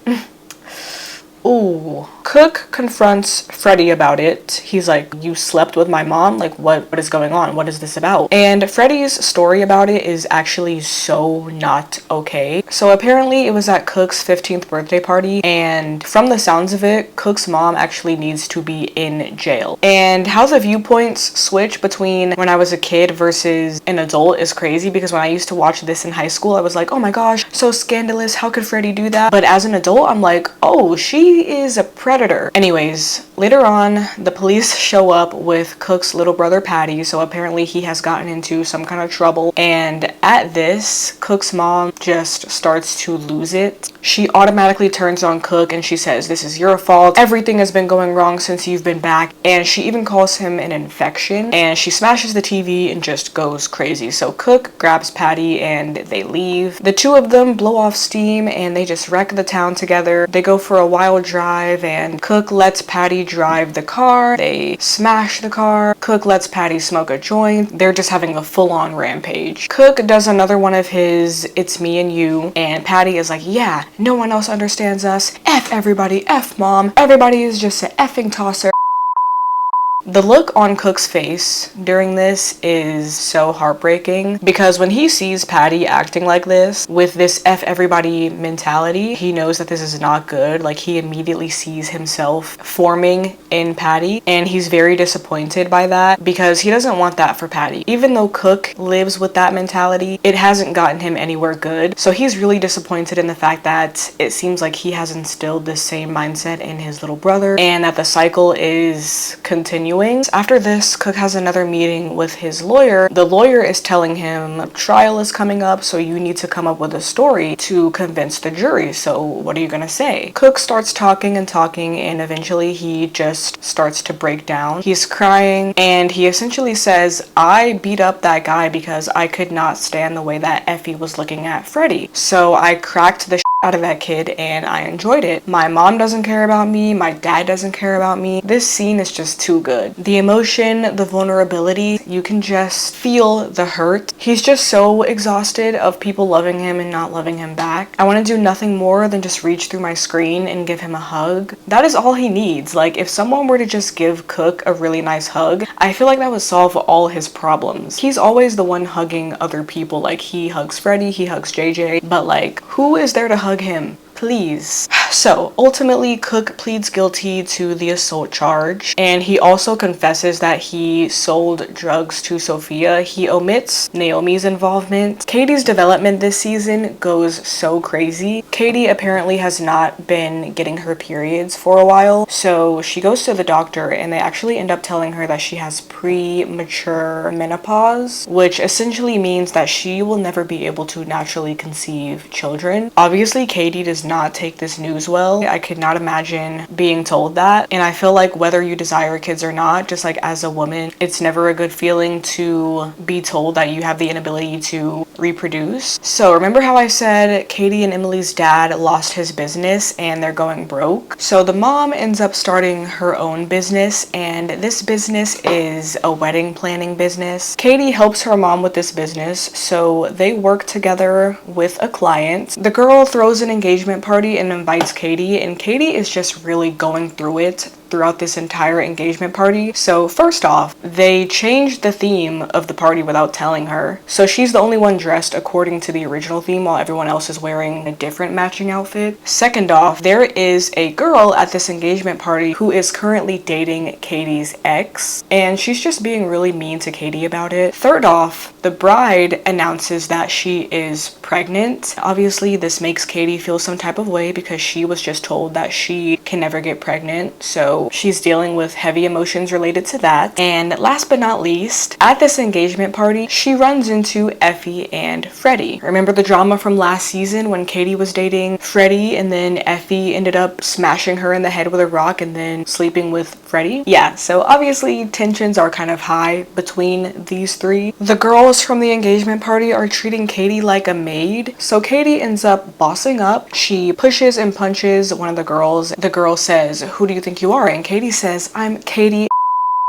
Ooh. Cook confronts Freddie about it. He's like, you slept with my mom? Like, what is going on? What is this about? And Freddie's story about it is actually so not okay. So apparently it was at Cook's 15th birthday party, and from the sounds of it, Cook's mom actually needs to be in jail. And how the viewpoints switch between when I was a kid versus an adult is crazy, because when I used to watch this in high school, I was like, oh my gosh, so scandalous. How could Freddie do that? But as an adult, I'm like, oh, she is a predator. Anyways, later on, the police show up with Cook's little brother Patty, so apparently he has gotten into some kind of trouble, and at this, Cook's mom just starts to lose it. She automatically turns on Cook and she says, this is your fault, everything has been going wrong since you've been back, and she even calls him an infection, and she smashes the TV and just goes crazy. So Cook grabs Patty and they leave. The two of them blow off steam and they just wreck the town together. They go for a wild drive, and Cook lets Patty drive the car. They smash the car. Cook lets Patty smoke a joint. They're just having a full-on rampage. Cook does another one of his "it's me and you," and Patty is like, yeah, no one else understands us. F everybody, F mom. Everybody is just an effing tosser. The look on Cook's face during this is so heartbreaking, because when he sees Patty acting like this with this F everybody mentality, he knows that this is not good. Like, he immediately sees himself forming in Patty, and he's very disappointed by that because he doesn't want that for Patty. Even though Cook lives with that mentality, it hasn't gotten him anywhere good. So he's really disappointed in the fact that it seems like he has instilled this same mindset in his little brother, and that the cycle is continuing. After this, Cook has another meeting with his lawyer. The lawyer is telling him trial is coming up, so you need to come up with a story to convince the jury. So what are you gonna say? Cook starts talking and talking, and eventually he just starts to break down. He's crying, and he essentially says, I beat up that guy because I could not stand the way that Effie was looking at Freddie. So I cracked the out of that kid and I enjoyed it. My mom doesn't care about me. My dad doesn't care about me. This scene is just too good. The emotion, the vulnerability, you can just feel the hurt. He's just so exhausted of people loving him and not loving him back. I want to do nothing more than just reach through my screen and give him a hug. That is all he needs. Like, if someone were to just give Cook a really nice hug, I feel like that would solve all his problems. He's always the one hugging other people. Like, he hugs Freddie, he hugs JJ, but like, who is there to hug him? Please. So ultimately, Cook pleads guilty to the assault charge, and he also confesses that he sold drugs to Sophia. He omits Naomi's involvement. Katie's development this season goes so crazy. Katie apparently has not been getting her periods for a while, so she goes to the doctor and they actually end up telling her that she has premature menopause, which essentially means that she will never be able to naturally conceive children. Obviously, Katie does not take this news well. I could not imagine being told that, and I feel like whether you desire kids or not, just like as a woman, it's never a good feeling to be told that you have the inability to reproduce. So remember how I said Katie and Emily's dad lost his business and they're going broke? So the mom ends up starting her own business, and this business is a wedding planning business. Katie helps her mom with this business, so they work together with a client. The girl throws an engagement party and invites Katie, and Katie is just really going through it throughout this entire engagement party. So first off, they changed the theme of the party without telling her. So she's the only one dressed according to the original theme while everyone else is wearing a different matching outfit. Second off, there is a girl at this engagement party who is currently dating Katie's ex, and she's just being really mean to Katie about it. Third off, the bride announces that she is pregnant. Obviously, this makes Katie feel some type of way because she was just told that she can never get pregnant. So she's dealing with heavy emotions related to that. And last but not least, at this engagement party, she runs into Effie and Freddie. Remember the drama from last season when Katie was dating Freddie and then Effie ended up smashing her in the head with a rock and then sleeping with Freddie? Yeah, so obviously tensions are kind of high between these three. The girl girls from the engagement party are treating Katie like a maid. So Katie ends up bossing up. She pushes and punches one of the girls. The girl says, "Who do you think you are?" And Katie says, "I'm Katie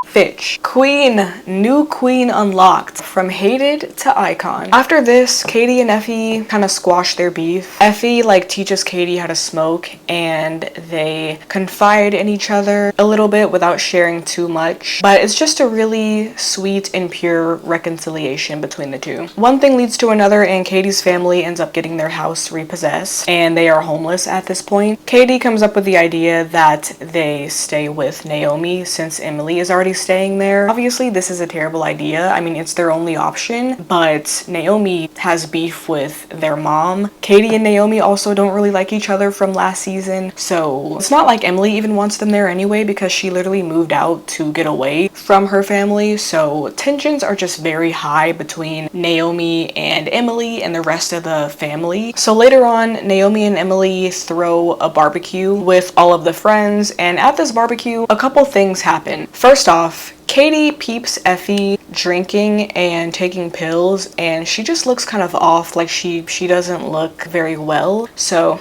Fitch." Queen, new queen unlocked, from hated to icon. After this, Katie and Effie kind of squash their beef. Effie like teaches Katie how to smoke, and they confide in each other a little bit without sharing too much, but it's just a really sweet and pure reconciliation between the two. One thing leads to another, and Katie's family ends up getting their house repossessed, and they are homeless at this point. Katie comes up with the idea that they stay with Naomi since Emily is already staying there. Obviously, this is a terrible idea. I mean, it's their only option, but Naomi has beef with their mom. Katie and Naomi also don't really like each other from last season, so it's not like Emily even wants them there anyway, because she literally moved out to get away from her family. So tensions are just very high between Naomi and Emily and the rest of the family. So later on, Naomi and Emily throw a barbecue with all of the friends, and at this barbecue, a couple things happen. First off, Katie peeps Effie drinking and taking pills, and she just looks kind of off, like she doesn't look very well. So,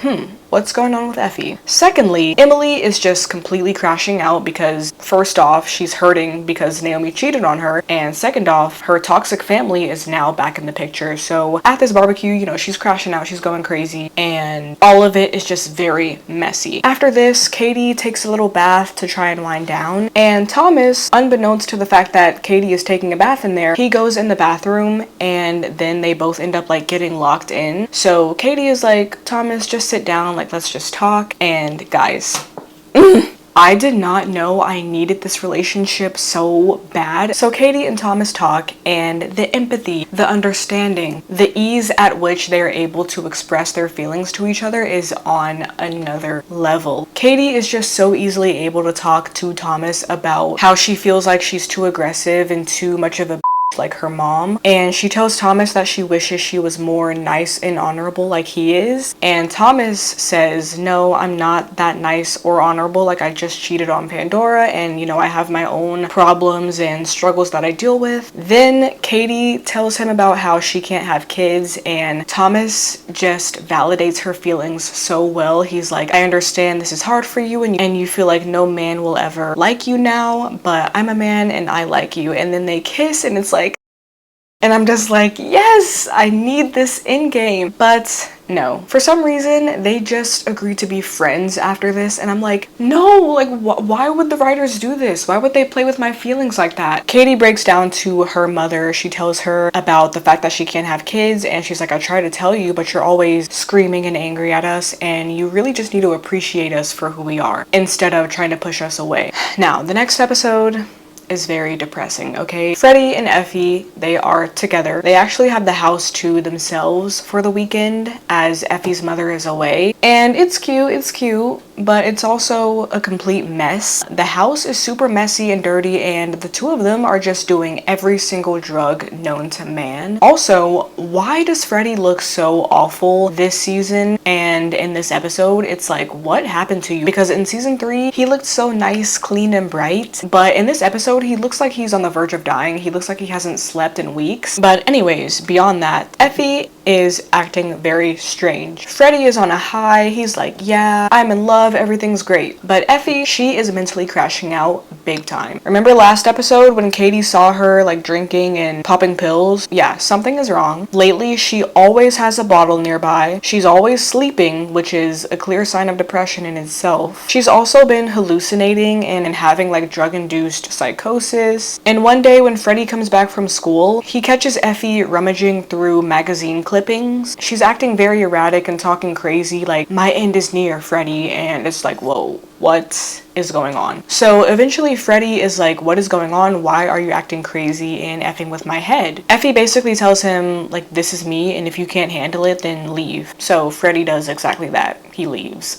what's going on with Effie? Secondly, Emily is just completely crashing out because first off, she's hurting because Naomi cheated on her, and second off, her toxic family is now back in the picture. So at this barbecue, you know, she's crashing out, she's going crazy, and all of it is just very messy. After this, Katie takes a little bath to try and wind down, and Thomas, unbeknownst to the fact that Katie is taking a bath in there, he goes in the bathroom, and then they both end up like getting locked in. So Katie is like, "Thomas, just sit down, like let's just talk." And guys, I did not know I needed this relationship so bad. So Katie and Thomas talk, and the empathy, the understanding, the ease at which they are able to express their feelings to each other is on another level. Katie is just so easily able to talk to Thomas about how she feels like she's too aggressive and too much of a like her mom, and she tells Thomas that she wishes she was more nice and honorable like he is, and Thomas says, "No, I'm not that nice or honorable. Like, I just cheated on Pandora, and you know, I have my own problems and struggles that I deal with." Then Katie tells him about how she can't have kids, and Thomas just validates her feelings so well. He's like, "I understand this is hard for you, and you feel like no man will ever like you now, but I'm a man and I like you." And then they kiss, and it's like, and I'm just like, yes, I need this in game. But no, for some reason, they just agreed to be friends after this. And I'm like, no, like, why would the writers do this? Why would they play with my feelings like that? Katie breaks down to her mother. She tells her about the fact that she can't have kids. And she's like, "I try to tell you, but you're always screaming and angry at us. And you really just need to appreciate us for who we are instead of trying to push us away." Now, the next episode is very depressing, okay? Freddie and Effie, they are together. They actually have the house to themselves for the weekend as Effie's mother is away. And it's cute, but it's also a complete mess. The house is super messy and dirty, and the two of them are just doing every single drug known to man. Also, why does Freddie look so awful this season and in this episode? It's like, what happened to you? Because in season 3, he looked so nice, clean, and bright, but in this episode, he looks like he's on the verge of dying. He looks like he hasn't slept in weeks. But anyways, beyond that, Effie is acting very strange. Freddie is on a high. He's like, "Yeah, I'm in love, everything's great." But Effie, she is mentally crashing out big time. Remember last episode when Katie saw her like drinking and popping pills? Yeah, something is wrong. Lately, she always has a bottle nearby. She's always sleeping, which is a clear sign of depression in itself. She's also been hallucinating and having like drug-induced psychosis. And one day when Freddie comes back from school, he catches Effie rummaging through magazine clippings. She's acting very erratic and talking crazy like, "My end is near, Freddie," and it's like, whoa, what is going on? So eventually Freddie is like, "What is going on? Why are you acting crazy and effing with my head?" Effie basically tells him like, "This is me, and if you can't handle it, then leave." So Freddie does exactly that. He leaves.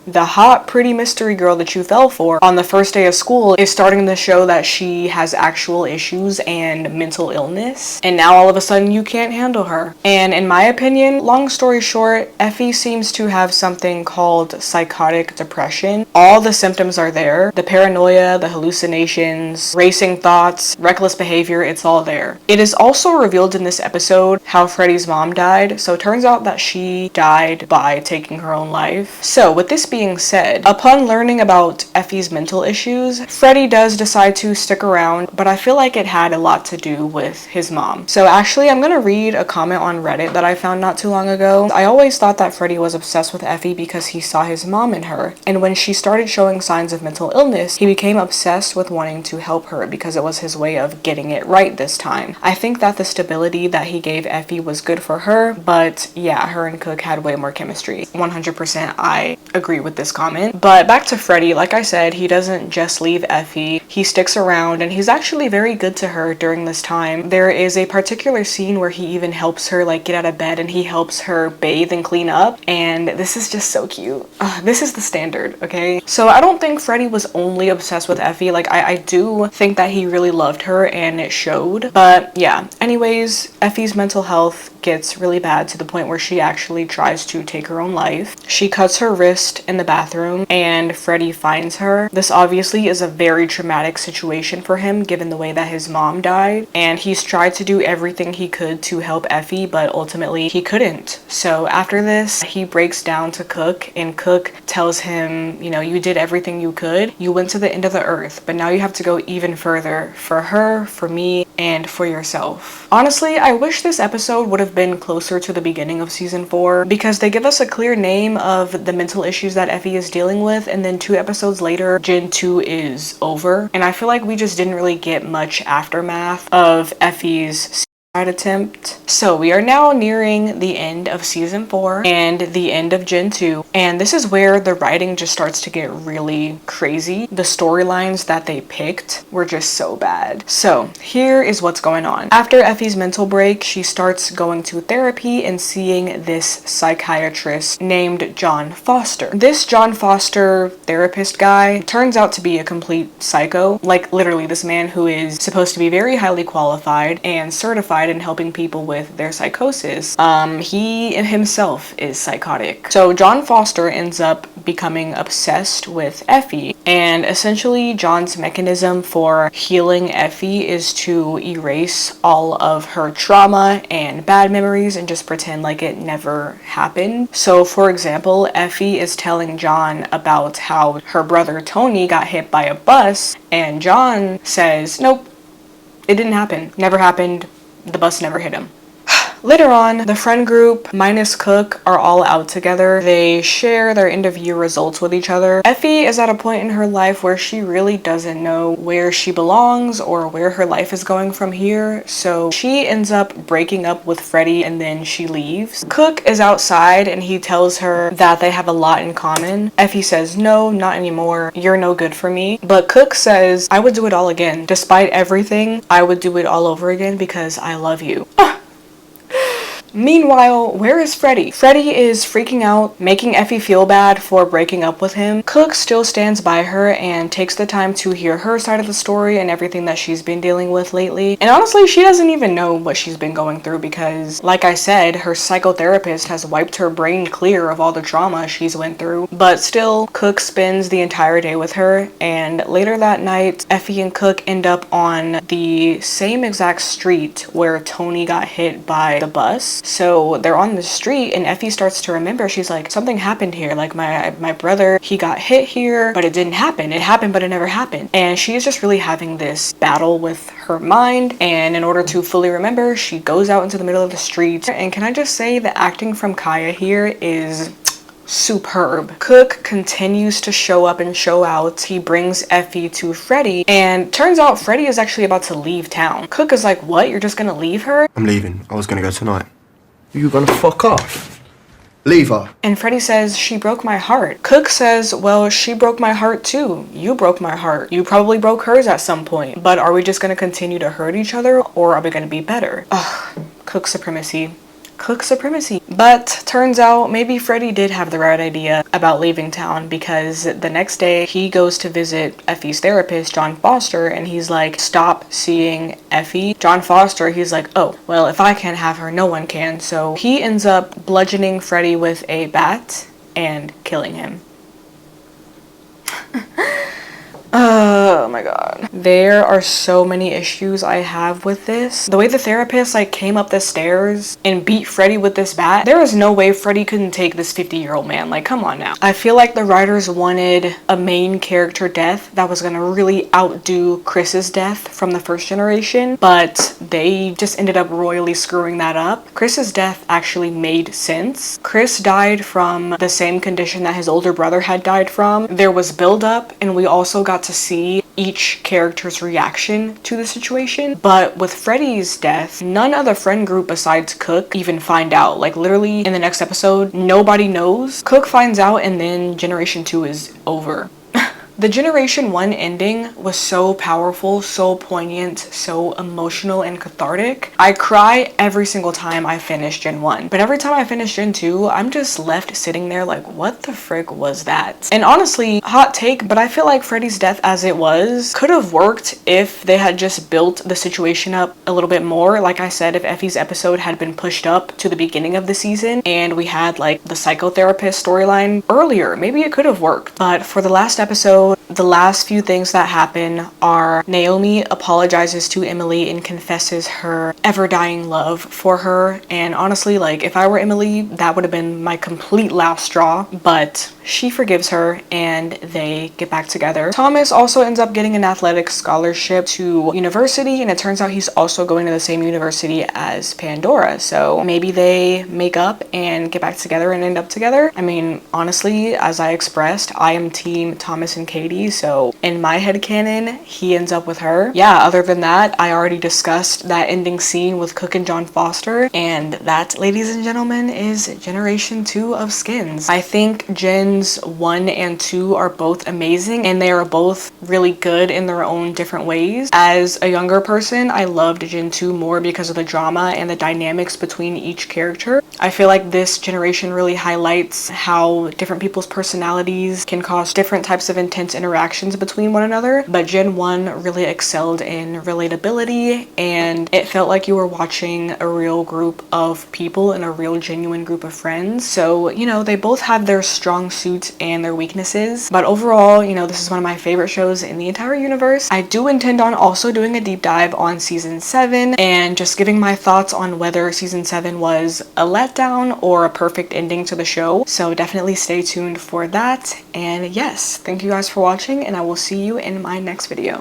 The hot, pretty mystery girl that you fell for on the first day of school is starting to show that she has actual issues and mental illness. And now all of a sudden you can't handle her. And in my opinion, long story short, Effie seems to have something called psychotic depression. All the symptoms are there. The paranoia, the hallucinations, racing thoughts, reckless behavior, it's all there. It is also revealed in this episode how Freddy's mom died. So it turns out that she died by taking her own life. So with this being said, upon learning about Effie's mental issues, Freddy does decide to stick around, but I feel like it had a lot to do with his mom. So actually, I'm gonna read a comment on Reddit that I found not too long ago. I always thought that Freddy was obsessed with Effie because he saw his mom in her, and when she started showing signs of mental illness, he became obsessed with wanting to help her because it was his way of getting it right this time. I think that the stability that he gave Effie was good for her, but yeah, her and Cook had way more chemistry. 100% I agree with this comment. But back to Freddy, like I said, he doesn't just leave Effie, he sticks around, and he's actually very good to her during this time. There is a particular scene where he even helps her like get out of bed, and he helps her bathe and clean up, and this is just so cute. This is the standard, okay? So I don't think Freddy was only obsessed with Effie. Like I do think that he really loved her and it showed. But yeah, anyways, Effie's mental health gets really bad to the point where she actually tries to take her own life. She cuts her wrist in the bathroom and Freddy finds her. This obviously is a very traumatic situation for him given the way that his mom died, and he's tried to do everything he could to help Effie, but ultimately he couldn't. So after this, he breaks down to Cook, and Cook tells him, you know, you did everything you could. You went to the end of the earth, but now you have to go even further for her, for me, and for yourself. Honestly, I wish this episode would have been closer to the beginning of season 4 because they give us a clear name of the mental issues that Effie is dealing with, and then 2 episodes later, Gen 2 is over. And I feel like we just didn't really get much aftermath of Effie's attempt. So we are now nearing the end of season 4 and the end of Gen 2, and this is where the writing just starts to get really crazy. The storylines that they picked were just so bad. So here is what's going on. After Effie's mental break, she starts going to therapy and seeing this psychiatrist named John Foster. This John Foster therapist guy turns out to be a complete psycho. Like literally, this man who is supposed to be very highly qualified and certified in helping people with their psychosis, he himself is psychotic. So John Foster ends up becoming obsessed with Effie, and essentially John's mechanism for healing Effie is to erase all of her trauma and bad memories and just pretend like it never happened. So for example, Effie is telling John about how her brother Tony got hit by a bus, and John says, nope, it didn't happen, never happened. The bus never hit him. Later on, the friend group minus Cook are all out together. They share their end of year results with each other. Effie is at a point in her life where she really doesn't know where she belongs or where her life is going from here. So she ends up breaking up with Freddy and then she leaves. Cook is outside and he tells her that they have a lot in common. Effie says, no, not anymore. You're no good for me. But Cook says, I would do it all again. Despite everything, I would do it all over again because I love you. Meanwhile, where is Freddy? Freddy is freaking out, making Effie feel bad for breaking up with him. Cook still stands by her and takes the time to hear her side of the story and everything that she's been dealing with lately. And honestly, she doesn't even know what she's been going through because, like I said, her psychotherapist has wiped her brain clear of all the trauma she's went through. But still, Cook spends the entire day with her, and later that night, Effie and Cook end up on the same exact street where Tony got hit by the bus. So they're on the street and Effie starts to remember. She's like, something happened here. Like my brother, he got hit here, but it didn't happen. It happened, but it never happened. And she's just really having this battle with her mind. And in order to fully remember, she goes out into the middle of the street. And can I just say the acting from Kaya here is superb. Cook continues to show up and show out. He brings Effie to Freddy, and turns out Freddy is actually about to leave town. Cook is like, what? You're just gonna leave her? I'm leaving. I was gonna go tonight. You gonna fuck off? Leave her. And Freddy says, she broke my heart. Cook says, well, she broke my heart too. You broke my heart. You probably broke hers at some point. But are we just gonna continue to hurt each other, or are we gonna be better? Ugh, Cook supremacy. Cook supremacy. But turns out maybe Freddy did have the right idea about leaving town, because the next day he goes to visit Effie's therapist, John Foster, and he's like, stop seeing Effie. John Foster, he's like, oh, well, if I can't have her, no one can. So he ends up bludgeoning Freddy with a bat and killing him. Oh my god. There are so many issues I have with this. The way the therapist like came up the stairs and beat Freddy with this bat, there is no way Freddy couldn't take this 50-year-old man. Like, come on now. I feel like the writers wanted a main character death that was gonna really outdo Chris's death from the first generation, but they just ended up royally screwing that up. Chris's death actually made sense. Chris died from the same condition that his older brother had died from. There was buildup, and we also got to see each character's reaction to the situation. But with Freddy's death, none of the friend group besides Cook even find out. Like, literally in the next episode, nobody knows. Cook finds out, and then Generation 2 is over. The Generation 1 ending was so powerful, so poignant, so emotional and cathartic. I cry every single time I finish Gen 1. But every time I finish Gen 2, I'm just left sitting there like, what the frick was that? And honestly, hot take, but I feel like Freddy's death as it was could have worked if they had just built the situation up a little bit more. Like I said, if Effie's episode had been pushed up to the beginning of the season and we had like the psychotherapist storyline earlier, maybe it could have worked. But for the last episode, the last few things that happen are Naomi apologizes to Emily and confesses her ever-dying love for her. And honestly, like, if I were Emily, that would have been my complete last straw. But she forgives her and they get back together. Thomas also ends up getting an athletic scholarship to university, and it turns out he's also going to the same university as Pandora. So maybe they make up and get back together and end up together. I mean, honestly, as I expressed, I am team Thomas and Katie. So in my headcanon, he ends up with her. Yeah, other than that, I already discussed that ending scene with Cook and John Foster. And that, ladies and gentlemen, is Generation 2 of Skins. I think Gens 1 and 2 are both amazing, and they are both really good in their own different ways. As a younger person, I loved Gen 2 more because of the drama and the dynamics between each character. I feel like this generation really highlights how different people's personalities can cause different types of intense interactions between one another, but Gen 1 really excelled in relatability, and it felt like you were watching a real group of people and a real genuine group of friends. So, you know, they both have their strong suits and their weaknesses, but overall, you know, this is one of my favorite shows in the entire universe. I do intend on also doing a deep dive on season 7 and just giving my thoughts on whether season 7 was a letdown or a perfect ending to the show, so definitely stay tuned for that. And yes, thank you guys for watching, and I will see you in my next video.